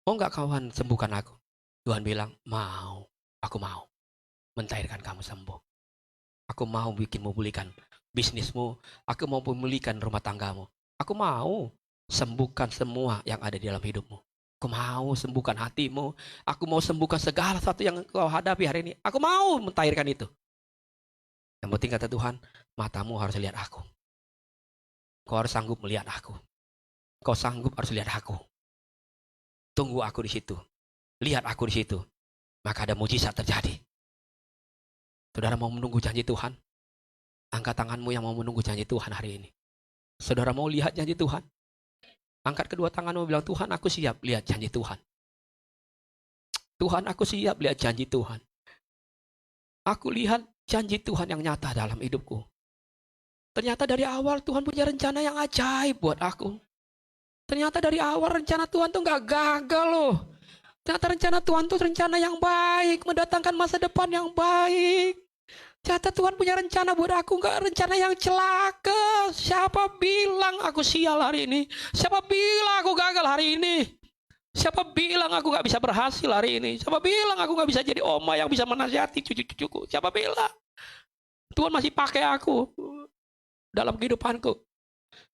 Mau enggak kawan sembuhkan aku? Tuhan bilang, mau. Aku mau mentahirkan kamu sembuh. Aku mau bikinmu pulihkan bisnismu. Aku mau memulihkan rumah tanggamu. Aku mau sembuhkan semua yang ada di dalam hidupmu. Aku mau sembuhkan hatimu. Aku mau sembuhkan segala sesuatu yang kau hadapi hari ini. Aku mau mentahirkan itu. Yang penting kata Tuhan, matamu harus lihat aku. Kau harus sanggup melihat aku. Kau sanggup harus lihat aku. Tunggu aku di situ. Lihat aku di situ. Maka ada mujizat terjadi. Saudara mau menunggu janji Tuhan? Angkat tanganmu yang mau menunggu janji Tuhan hari ini. Saudara mau lihat janji Tuhan? Angkat kedua tanganmu bilang, Tuhan, aku siap lihat janji Tuhan. Tuhan, aku siap lihat janji Tuhan. Aku lihat janji Tuhan yang nyata dalam hidupku. Ternyata dari awal Tuhan punya rencana yang ajaib buat aku. Ternyata dari awal rencana Tuhan tuh gak gagal loh. Ternyata rencana Tuhan tuh rencana yang baik, mendatangkan masa depan yang baik. Ternyata Tuhan punya rencana buat aku, gak rencana yang celaka. Siapa bilang aku sial hari ini? Siapa bilang aku gagal hari ini? Siapa bilang aku gak bisa berhasil hari ini? Siapa bilang aku gak bisa jadi oma yang bisa menasihati cucu-cucuku? Siapa bilang? Tuhan masih pakai aku dalam kehidupanku.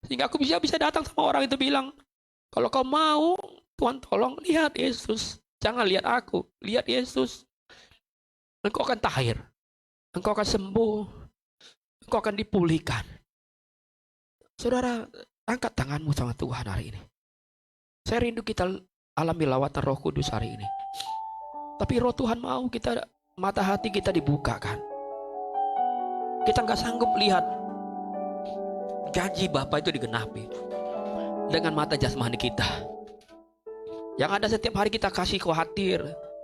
Sehingga aku bisa datang sama orang itu bilang, kalau kau mau, Tuhan tolong lihat Yesus. Jangan lihat aku, lihat Yesus. Engkau akan tahir. Engkau akan sembuh. Engkau akan dipulihkan. Saudara, angkat tanganmu sama Tuhan hari ini. Saya rindu kita alami lawatan Roh Kudus hari ini. Tapi Roh Tuhan mau kita, mata hati kita dibukakan. Kita nggak sanggup lihat janji Bapa itu digenapi dengan mata jasmani kita. Yang ada setiap hari kita kasih khawatir.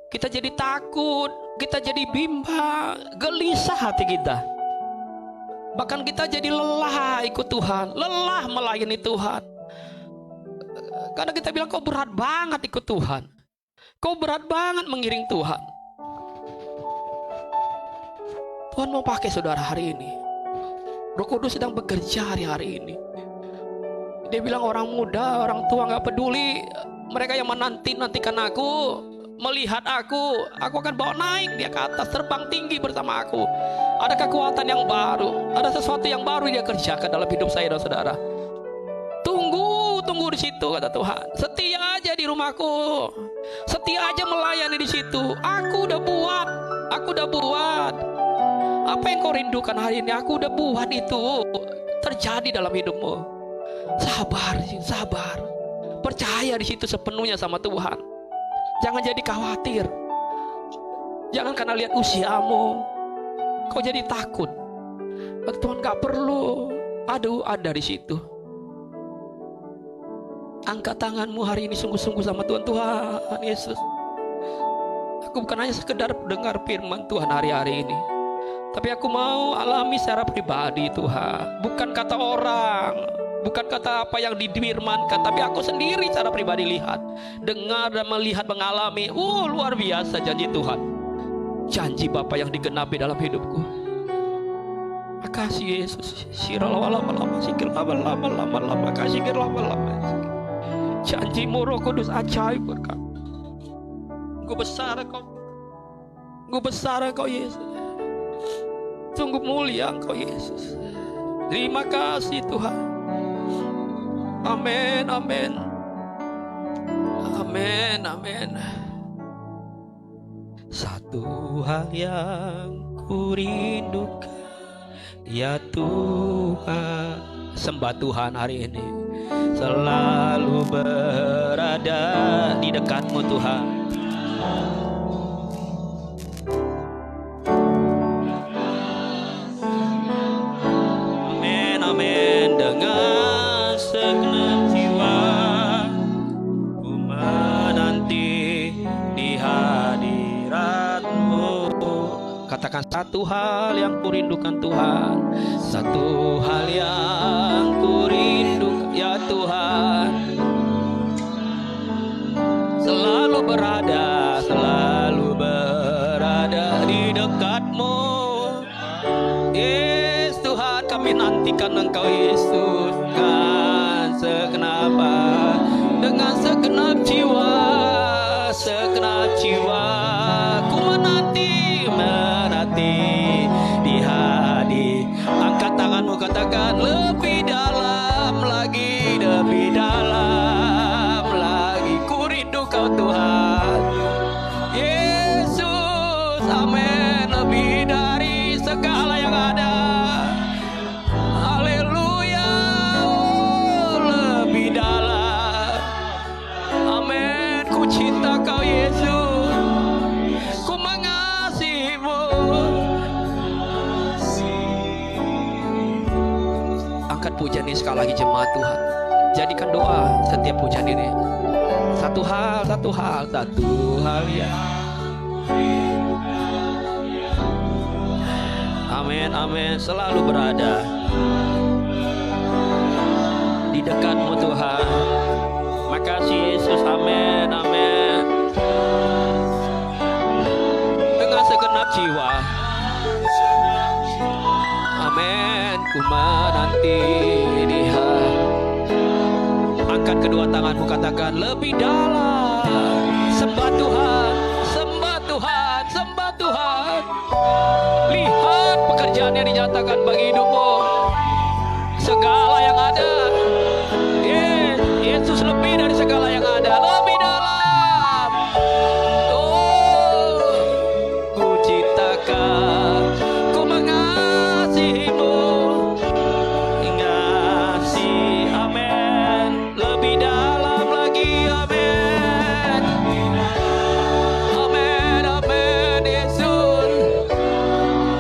Kita jadi takut, kita jadi bimbang, gelisah hati kita. Bahkan kita jadi lelah ikut Tuhan, lelah melayani Tuhan. Karena kita bilang, kau berat banget ikut Tuhan. Kau berat banget mengiring Tuhan. Tuhan mau pakai saudara hari ini. Roh Kudus sedang bekerja hari ini. Dia bilang orang muda, orang tua gak peduli. Mereka yang menanti-nantikan aku, melihat aku akan bawa naik dia ke atas, terbang tinggi bersama aku. Ada kekuatan yang baru, ada sesuatu yang baru dia kerjakan dalam hidup saya dan saudara. Tunggu di situ kata Tuhan. Setia aja di rumahku, setia aja melayani di situ. Aku udah buat. Apa yang kau rindukan hari ini, aku udah buat itu terjadi dalam hidupmu. Sabar, sabar. Percaya di situ sepenuhnya sama Tuhan. Jangan jadi khawatir. Jangan karena lihat usiamu kau jadi takut. Tuhan gak perlu. Aduh, ada di situ. Angkat tanganmu hari ini sungguh-sungguh sama Tuhan. Tuhan Yesus, aku bukan hanya sekedar dengar firman Tuhan hari-hari ini, tapi aku mau alami secara pribadi Tuhan. Bukan kata orang, bukan kata apa yang difirmankan, tapi aku sendiri secara pribadi lihat, dengar dan melihat, mengalami. Luar biasa janji Tuhan. Janji Bapa yang digenapi dalam hidupku. Makasih Yesus. Siralawalama sikil lama-lama kasih lama-lama. Janjimu Roh Kudus ajaib berkat. Engkau besar Engkau. Engkau besar Engkau Yesus. Sungguh mulia Engkau Yesus. Terima kasih Tuhan. Amin, amin. Amin, amin. Satu hal yang kurindukan, ya Tuhan, sembah Tuhan hari ini, selalu berada di dekatmu Tuhan. Amin, amin. Dengan segenap jiwa ku menanti di hadirat-Mu. Katakan satu hal yang kurindukan Tuhan, satu hal yang kurindukan ya Tuhan, selalu berada di dekat-Mu. Yes Tuhan, kami nantikan Engkau Yesus dengan segenap jiwa ku menanti di hadi. Angkat tanganmu, katakan lebih dalam lagi, ku rindu Kau Tuhan Yesus. Amin. Lebih dari segala yang ada. Haleluya. Lebih dalam. Amin. Ku cinta Kau Yesus, ku mengasihi-Mu. Angkat pujian ini sekali lagi jemaat Tuhan. Jadikan doa setiap pujian ini. Satu hal ya. Amin, amin. Selalu berada di dekat-Mu Tuhan. Makasih Yesus. Amin, amin. Dengan segenap jiwa, amin, ku menanti di hati. Angkat kedua tanganmu, katakan lebih dalam. Sembah Tuhan, sembah Tuhan, sembah Tuhan. Lihat pekerjaan yang dinyatakan bagi hidupmu. Segala yang ada, Yesus lebih dari segala yang ada. Lebih dalam. Oh, ku ciptakan, ku mengasihi-Mu. Ngasihi, amin. Lebih dalam lagi, amin. Amin, amin, Yesus.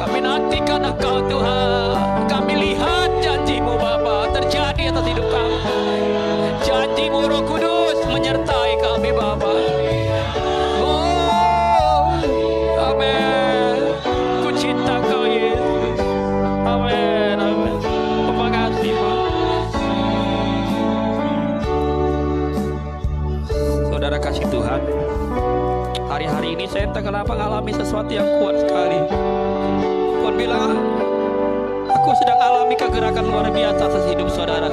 Kami nantikan Engkau Tuhan. Kami lihat janji-Mu Bapa terjadi atas hidup kami. Janji-Mu Roh Kudus menyertai kami Bapa. Oh, amin. Ku cinta Kau Yesus. Amin, amin. Terima kasih Pak. Saudara kasih Tuhan, hari-hari ini saya entah kenapa mengalami sesuatu yang kuat sekali. Tuhan bilang, aku sedang alami kegerakan luar biasa atas hidup saudara,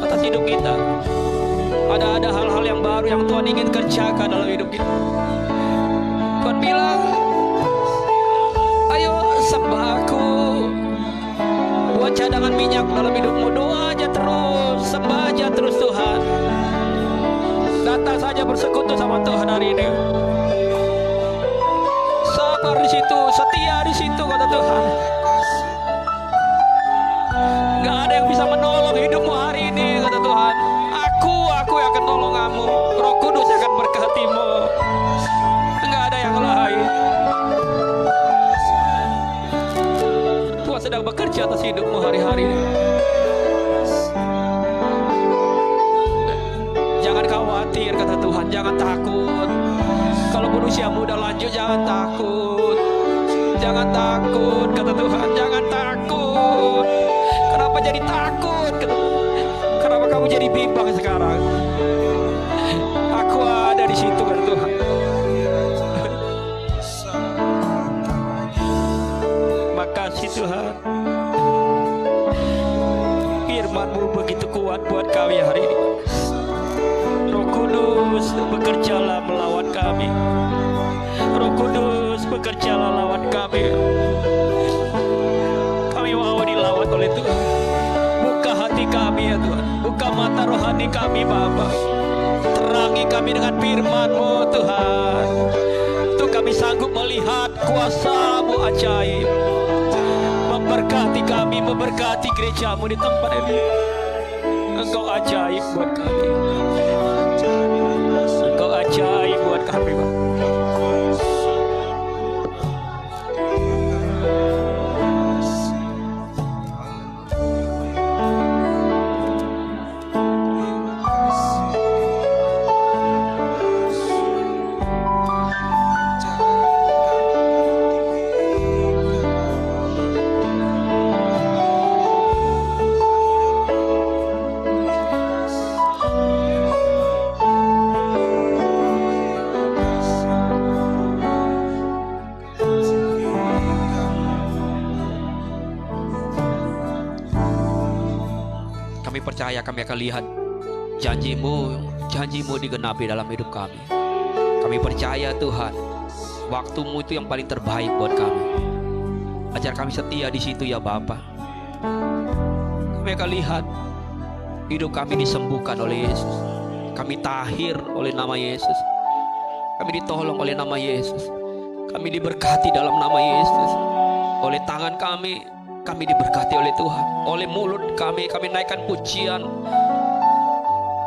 atas hidup kita. Ada hal-hal yang baru yang Tuhan ingin kerjakan dalam hidup kita. Tuhan bilang, ayo sembah Aku, buat cadangan minyak dalam hidupmu. Doa aja terus, sembah aja terus Tuhan. Datang saja bersekutu sama Tuhan hari ini. Sabar di situ, setia di situ kata Tuhan. Gak ada yang bisa menolong hidupmu hari ini. sedang bekerja atas hidupmu hari-hari ini. Jangan khawatir, kata Tuhan, jangan takut. Kalaupun usiamu udah lanjut, jangan takut. Jangan takut, kata Tuhan, jangan takut. Kenapa jadi takut? Kenapa kamu jadi bimbang sekarang? Aku ada di situ, kata Tuhan. Makasih Tuhan. Firman-Mu begitu kuat buat kami hari ini. Roh Kudus, bekerjalah melawan kami. Roh Kudus, bekerjalah lawan kami. Kami mau dilawan oleh Tuhan. Buka hati kami ya Tuhan. Buka mata rohani kami Bapa. Terangi kami dengan firman-Mu Tuhan. Untuk kami sanggup melihat kuasa-Mu ajaib. Memberkati kami, memberkati gereja-Mu di tempat ini. Engkau ajaib buat kami. Engkau ajaib buat kami Bapa. Kami percaya kami akan lihat janji-Mu digenapi dalam hidup kami. Kami percaya Tuhan, waktu-Mu itu yang paling terbaik buat kami. Ajar kami setia di situ ya Bapa. Kami akan lihat hidup kami disembuhkan oleh Yesus. Kami tahir oleh nama Yesus. Kami ditolong oleh nama Yesus. Kami diberkati dalam nama Yesus. Oleh tangan kami diberkati oleh Tuhan. Oleh mulut kami naikkan pujian.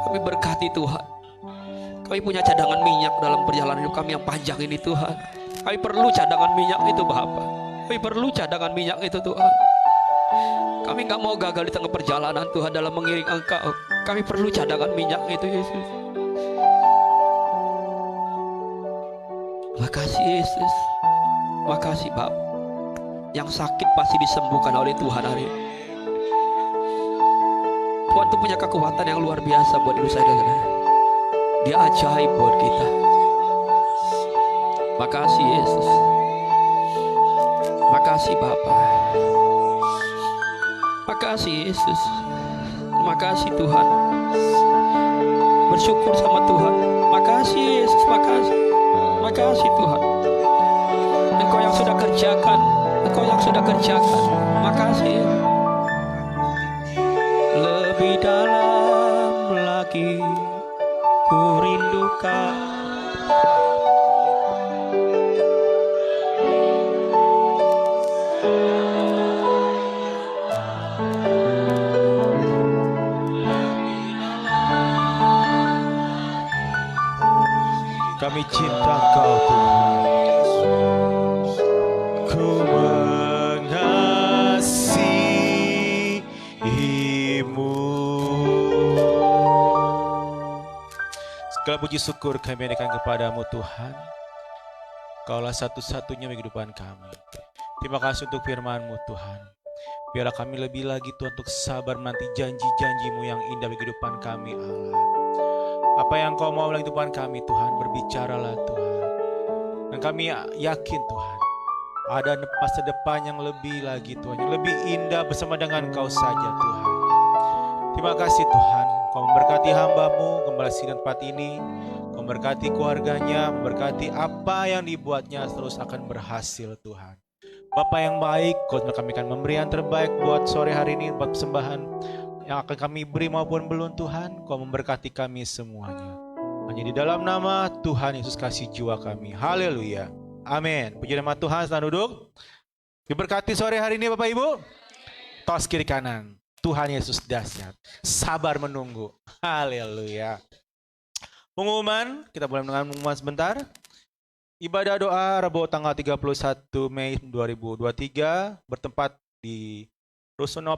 Kami berkati Tuhan. Kami punya cadangan minyak dalam perjalanan hidup kami yang panjang ini Tuhan. Kami perlu cadangan minyak itu Bapa. Kami perlu cadangan minyak itu Tuhan. Kami gak mau gagal di tengah perjalanan Tuhan dalam mengiring Engkau. Kami perlu cadangan minyak itu Yesus. Makasih Yesus. Makasih Bapa. Yang sakit pasti disembuhkan oleh Tuhan hari ini. Tuhan tuh punya kekuatan yang luar biasa buat hidup saya. Dia ajaib buat kita. Makasih Yesus. Makasih Bapa. Makasih Yesus. Makasih Tuhan. Bersyukur sama Tuhan. Makasih Yesus. Makasih. Makasih Tuhan. Engkau yang sudah kerjakan. Engkau yang sudah kerjakan. Makasih. Lebih dalam lagi ku rindukan. Kami cinta Engkau Tuhan. Ku mengasihi-Mu. Segala puji syukur kami berikan kepadamu Tuhan. Kaulah satu-satunya bagi kehidupan kami. Terima kasih untuk firman-Mu Tuhan. Biarlah kami lebih lagi Tuhan untuk sabar menanti janji-janji-Mu yang indah bagi kehidupan kami Allah. Apa yang Kau mau dalam kehidupan kami Tuhan, berbicaralah Tuhan. Dan kami yakin Tuhan, ada masa depan yang lebih lagi Tuhan, yang lebih indah bersama dengan Kau saja Tuhan. Terima kasih Tuhan, Kau memberkati hamba-Mu kembali di tempat ini. Kau memberkati keluarganya, memberkati apa yang dibuatnya terus akan berhasil Tuhan. Bapa yang baik, kami akan memberi yang terbaik buat sore hari ini, buat persembahan yang akan kami beri maupun belum Tuhan. Kau memberkati kami semuanya. Hanya di dalam nama Tuhan Yesus kasih jiwa kami. Haleluya. Amin. Puji nama Tuhan. Selamat duduk. Diberkati sore hari ini Bapak Ibu. Tos kiri kanan. Tuhan Yesus dahsyat. Sabar menunggu. Haleluya. Pengumuman, kita boleh mendengar pengumuman sebentar. Ibadah doa Rabu tanggal 31 Mei 2023 bertempat di Rusun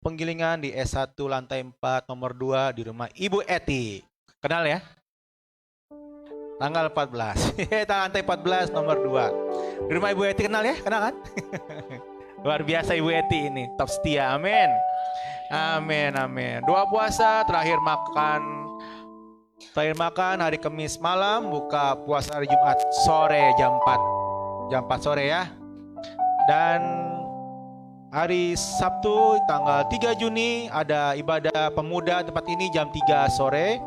Penggilingan di S1 lantai 4 nomor 2 di rumah Ibu Eti. Kenal ya? Tanggal 14. Lantai 14 nomor 2. Di rumah Ibu Eti kenal ya? Kenal kan? Luar biasa Ibu Eti ini, top setia. Amin. Amin, amin. Doa puasa, terakhir makan hari Kamis malam, buka puasa hari Jumat sore jam 4 sore ya. Dan hari Sabtu tanggal 3 Juni ada ibadah pemuda tempat ini jam 3 sore.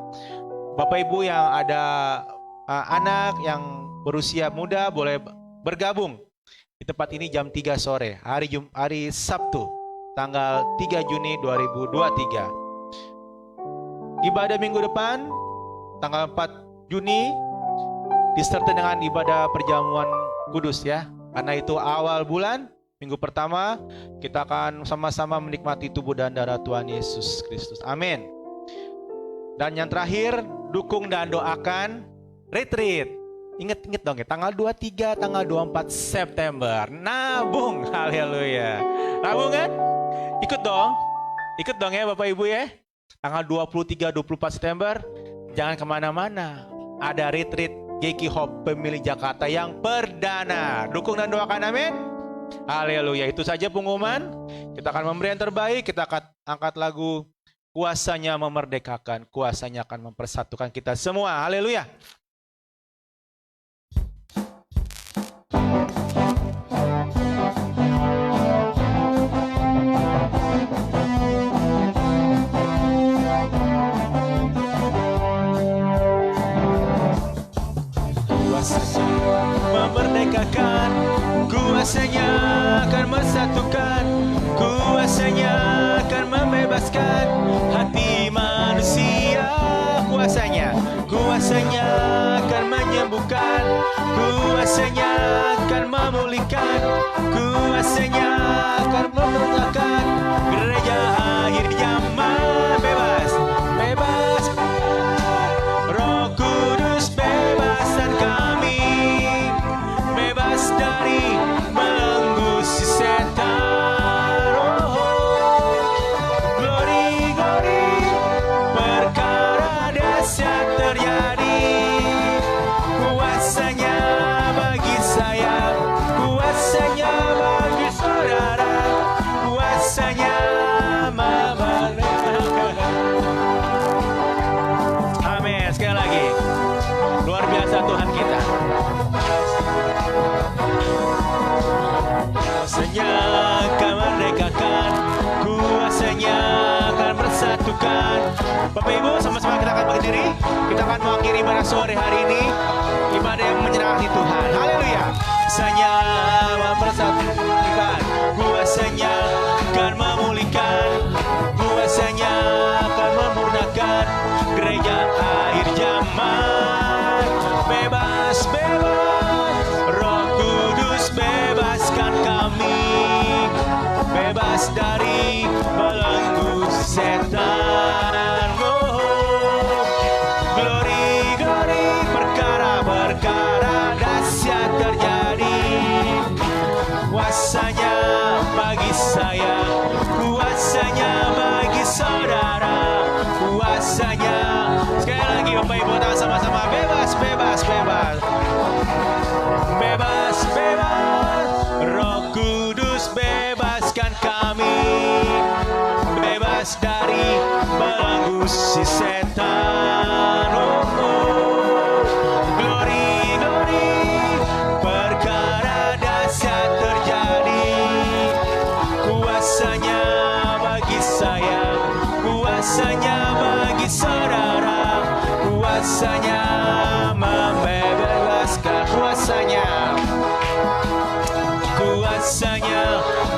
Bapak Ibu yang ada anak yang berusia muda boleh bergabung di tempat ini jam 3 sore hari Sabtu tanggal 3 Juni 2023. Ibadah minggu depan tanggal 4 Juni disertai dengan ibadah perjamuan kudus ya. Karena itu awal bulan, minggu pertama kita akan sama-sama menikmati tubuh dan darah Tuhan Yesus Kristus. Amin. Dan yang terakhir, dukung dan doakan retreat. Ingat dong ya, tanggal 23, tanggal 24 September. Nabung, haleluya. Nabung kan? Ikut dong ya Bapak Ibu ya. Tanggal 23, 24 September, jangan kemana-mana. Ada retreat GK Hope Pemilih Jakarta yang perdana. Dukung dan doakan, amin. Haleluya, itu saja pengumuman. Kita akan memberi yang terbaik, kita akan angkat lagu Kuasanya Memerdekakan, kuasanya akan mempersatukan kita semua. Haleluya. Memerdekakan, kuasanya akan mempersatukan, kuasanya akan membebaskan hati manusia. Kuasanya akan menyembuhkan, kuasanya akan memulihkan, kuasanya akan memerdekakan gereja akhir zaman. Bebas. Roh Kudus bebaskan kami, bebas dari belenggu si setan. Glory, perkara dahsyat terjadi. Kuasanya bagi saya, kuasanya bagi saudara, kuasanya memerdekakan. Amin. Sekali lagi, luar biasa Tuhan kita. Kuasanya akan merdekakan, kuasanya akan bersatukan. Bapak Ibu, sama-sama kita akan berdiri. Kita akan mengakhiri ibadah sore hari ini, ibadah yang menyenangkan Tuhan. Haleluya. Kuasanya mempersatukan, kuasanya akan memulihkan, kuasanya akan memurnakan gereja akhir zaman. Bebas, Roh Kudus bebaskan kami, bebas dari belenggu setan. Glory, perkara dahsyat terjadi. Kuasanya bagi saya, kuasanya bagi saudara, kuasanya. Sekali lagi Bapak Ibu, tangan sama-sama. Bebas. Roh Kudus bebaskan kami, bebas dari belenggu si setan. Glory, perkara dahsyat terjadi. Kuasanya bagi saya, kuasanya bagi saudara, kuasanya membebaskan. Kuasanya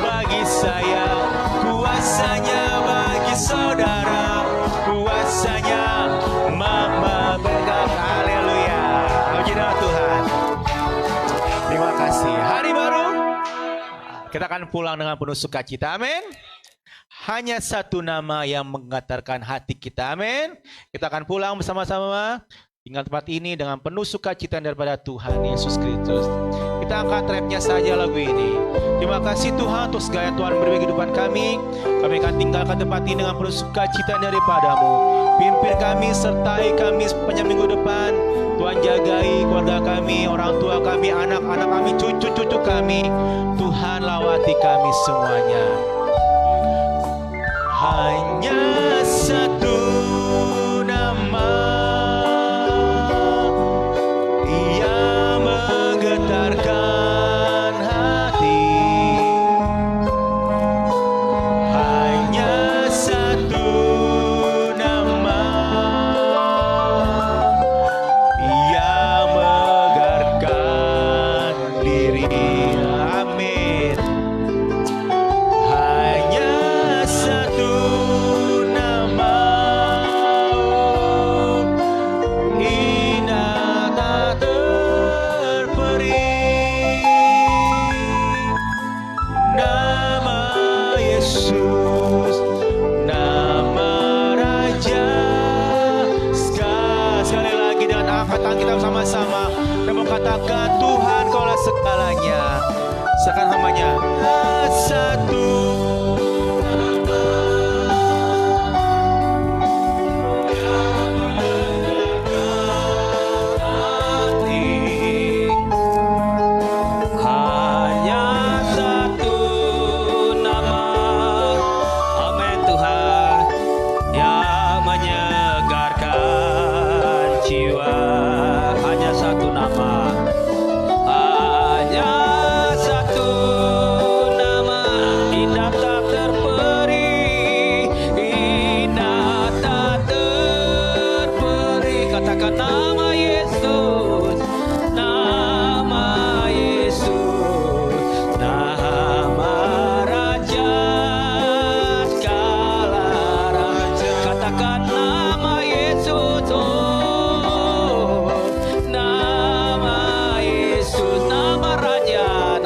bagi saya, kuasanya bagi saudara, kuasanya membebaskan. Haleluya. Puji Tuhan. Terima kasih. Hari baru, kita akan pulang dengan penuh sukacita. Amin. Hanya satu nama yang menggetarkan hati kita. Amin. Kita akan pulang bersama-sama. tinggal tempat ini dengan penuh sukacita daripada Tuhan Yesus Kristus. Kita angkat rapnya saja lagu ini. Terima kasih Tuhan untuk segala yang Tuhan beri bagi kehidupan kami. Kami akan tinggalkan tempat ini dengan penuh sukacita daripada-Mu. Pimpin kami, sertai kami sepanjang minggu depan. Tuhan jagai keluarga kami, orang tua kami, anak-anak kami, cucu-cucu kami. Tuhan lawati kami semuanya. Hanya satu nama yang menggetarkan hati. Hanya satu nama yang mengegarkan diri. Amin. Hanya satu nama indah tak terperi. Nama Yesus, nama Raja. Sekali lagi dengan angkatan kita bersama-sama, kita mau katakan Tuhan Kaulah segalanya. Seakan hamanya satu hati. Hanya satu nama, amin Tuhan, yang menyegarkan jiwa. Hanya satu nama, hanya satu nama, indah tak terperi, indah tak terperi. Katakan nama Yesus, nama Yesus, nama Raja segala raja. Katakan nama Yesus, oh, nama Yesus, nama Raja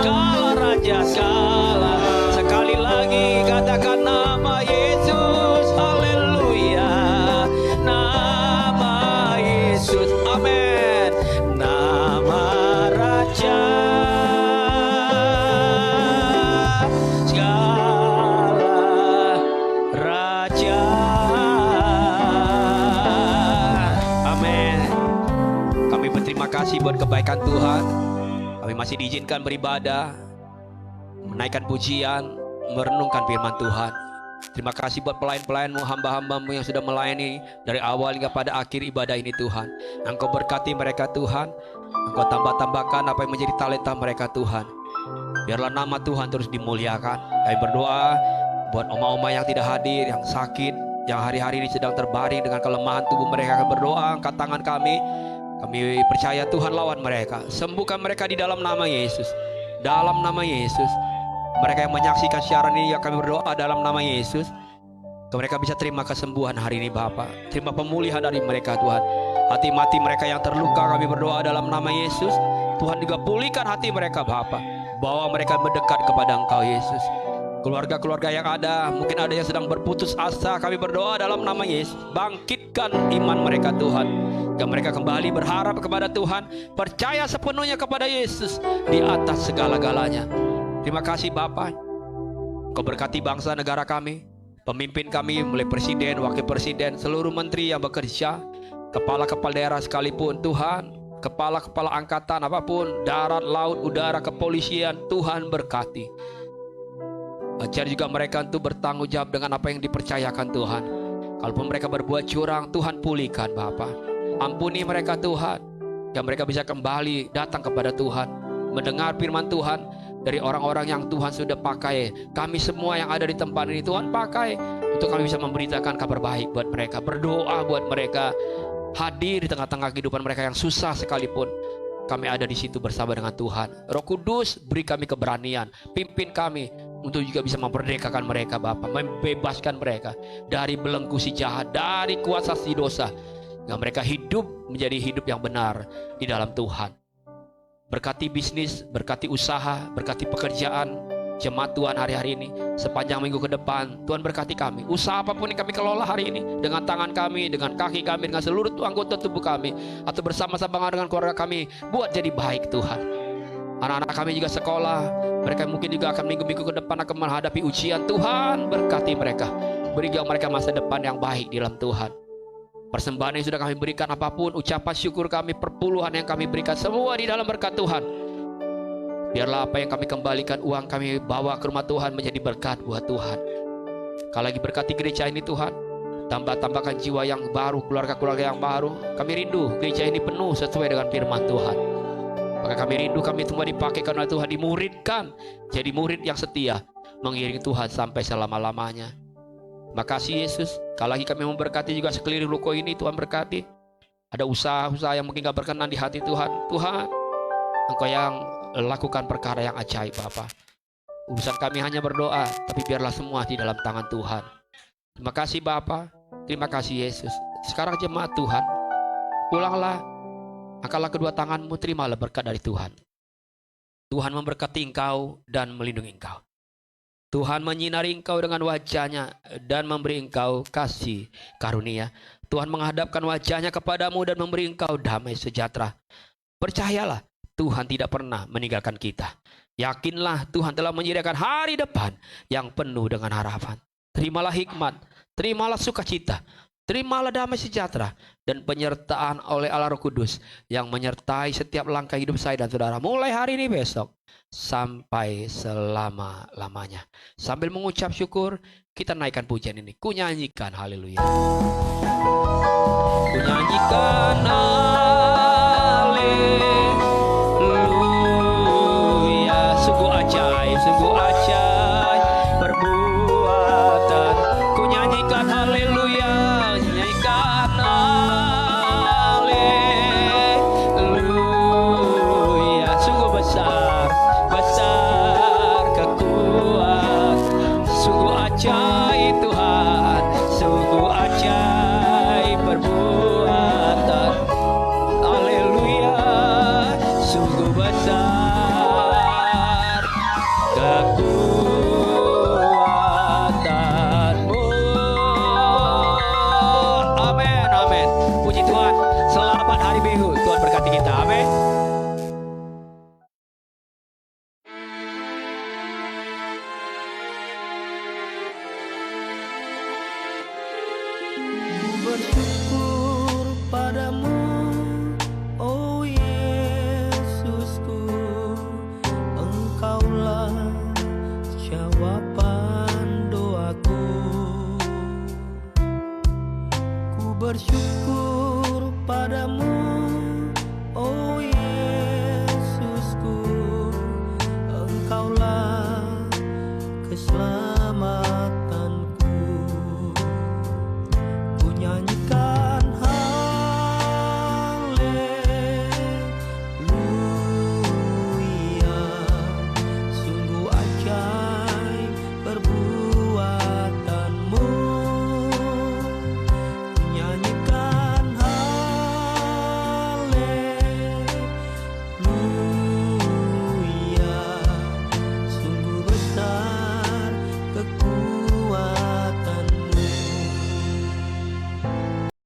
segala raja segala. Sekali lagi katakan nama Yesus, haleluya. Nama Yesus, amin. Nama Raja segala raja. Amin. Kami berterima kasih buat kebaikan Tuhan. Kami masih diizinkan beribadah, menaikkan pujian, merenungkan firman Tuhan. Terima kasih buat pelayan-pelayanmu, hamba-hambamu yang sudah melayani dari awal hingga pada akhir ibadah ini Tuhan. Engkau berkati mereka Tuhan. Engkau tambah-tambahkan apa yang menjadi talenta mereka Tuhan. Biarlah nama Tuhan terus dimuliakan. Kami berdoa buat oma-oma yang tidak hadir, yang sakit, yang hari-hari ini sedang terbaring dengan kelemahan tubuh mereka. Kami berdoa, angkat tangan kami. Kami percaya Tuhan lawan mereka. Sembuhkan mereka di dalam nama Yesus. Dalam nama Yesus. Mereka yang menyaksikan siaran ini, ya kami berdoa dalam nama Yesus. Mereka bisa terima kesembuhan hari ini Bapa. Terima pemulihan dari mereka Tuhan. Hati mati mereka yang terluka, kami berdoa dalam nama Yesus. Tuhan juga pulihkan hati mereka Bapa. Bawa mereka mendekat kepada Engkau Yesus. Keluarga-keluarga yang ada, mungkin ada yang sedang berputus asa, kami berdoa dalam nama Yesus. Bangkitkan iman mereka Tuhan. Agar mereka kembali berharap kepada Tuhan, percaya sepenuhnya kepada Yesus di atas segala-galanya. Terima kasih Bapa. Kau berkati bangsa negara kami, pemimpin kami mulai presiden, wakil presiden, seluruh menteri yang bekerja, kepala-kepala daerah sekalipun Tuhan, kepala-kepala angkatan apapun, darat, laut, udara, kepolisian, Tuhan berkati. Ajar juga mereka untuk bertanggung jawab dengan apa yang dipercayakan Tuhan. Kalaupun mereka berbuat curang, Tuhan pulihkan Bapa. Ampuni mereka Tuhan, yang mereka bisa kembali datang kepada Tuhan, mendengar firman Tuhan dari orang-orang yang Tuhan sudah pakai. Kami semua yang ada di tempat ini Tuhan pakai untuk kami bisa memberitakan kabar baik buat mereka, berdoa buat mereka, hadir di tengah-tengah kehidupan mereka yang susah sekalipun. Kami ada di situ bersama dengan Tuhan. Roh Kudus, beri kami keberanian, pimpin kami untuk juga bisa memerdekakan mereka Bapa, membebaskan mereka dari belenggu si jahat, dari kuasa si dosa, yang mereka hidup menjadi hidup yang benar di dalam Tuhan. Berkati bisnis, berkati usaha, berkati pekerjaan Jemaat Tuhan hari-hari ini, sepanjang minggu ke depan, Tuhan berkati kami. Usaha apapun yang kami kelola hari ini, dengan tangan kami, dengan kaki kami, dengan seluruh anggota tubuh kami, atau bersama-sama dengan keluarga kami, buat jadi baik Tuhan. Anak-anak kami juga sekolah, mereka mungkin juga akan minggu-minggu ke depan akan menghadapi ujian. Tuhan berkati mereka, berikan mereka masa depan yang baik di dalam Tuhan. Persembahan yang sudah kami berikan apapun, ucapan syukur kami, perpuluhan yang kami berikan, semua di dalam berkat Tuhan. Biarlah apa yang kami kembalikan, uang kami bawa ke rumah Tuhan menjadi berkat buat Tuhan. Kalau lagi berkati gereja ini Tuhan, tambahkan jiwa yang baru, keluarga-keluarga yang baru. Kami rindu gereja ini penuh sesuai dengan firman Tuhan. Maka kami rindu kami semua dipakai karena Tuhan, dimuridkan jadi murid yang setia, mengiringi Tuhan sampai selama-lamanya. Makasih Yesus. Kalau lagi kami memberkati juga sekeliling ruko ini, Tuhan berkati. Ada usaha-usaha yang mungkin gak berkenan di hati Tuhan. Tuhan, Engkau yang lakukan perkara yang ajaib Bapa. Urusan kami hanya berdoa, tapi biarlah semua di dalam tangan Tuhan. Terima kasih Bapa, terima kasih Yesus. Sekarang jemaat Tuhan, pulanglah, angkatlah kedua tanganmu, terimalah berkat dari Tuhan. Tuhan memberkati engkau dan melindungi engkau. Tuhan menyinari engkau dengan wajahnya dan memberi engkau kasih karunia. Tuhan menghadapkan wajahnya kepadamu dan memberi engkau damai sejahtera. Percayalah, Tuhan tidak pernah meninggalkan kita. Yakinlah Tuhan telah menyediakan hari depan yang penuh dengan harapan. Terimalah hikmat, terimalah sukacita, terimalah damai sejahtera dan penyertaan oleh Allah Roh Kudus yang menyertai setiap langkah hidup saya dan saudara mulai hari ini besok sampai selama-lamanya. Sambil mengucap syukur, kita naikkan pujian ini. Ku nyanyikan haleluya. Ku nyanyikan haleluya. Sungguh ajaib, sungguh ajaib perbuatan. Ku nyanyikan haleluya, nyanyikan haleluya. Sungguh besar, besar kekuatan. Sungguh ajaib Tuhan, sungguh ajaib perbuatan. Haleluya, sungguh besar kekuatanmu. Amin, amin. Puji Tuhan. Selamat hari Minggu. Tuhan berkati kita. Amin. Bersyukur padamu, oh Yesusku, Engkaulah jawaban doaku. Ku bersyukur padamu, oh Yesusku, Engkaulah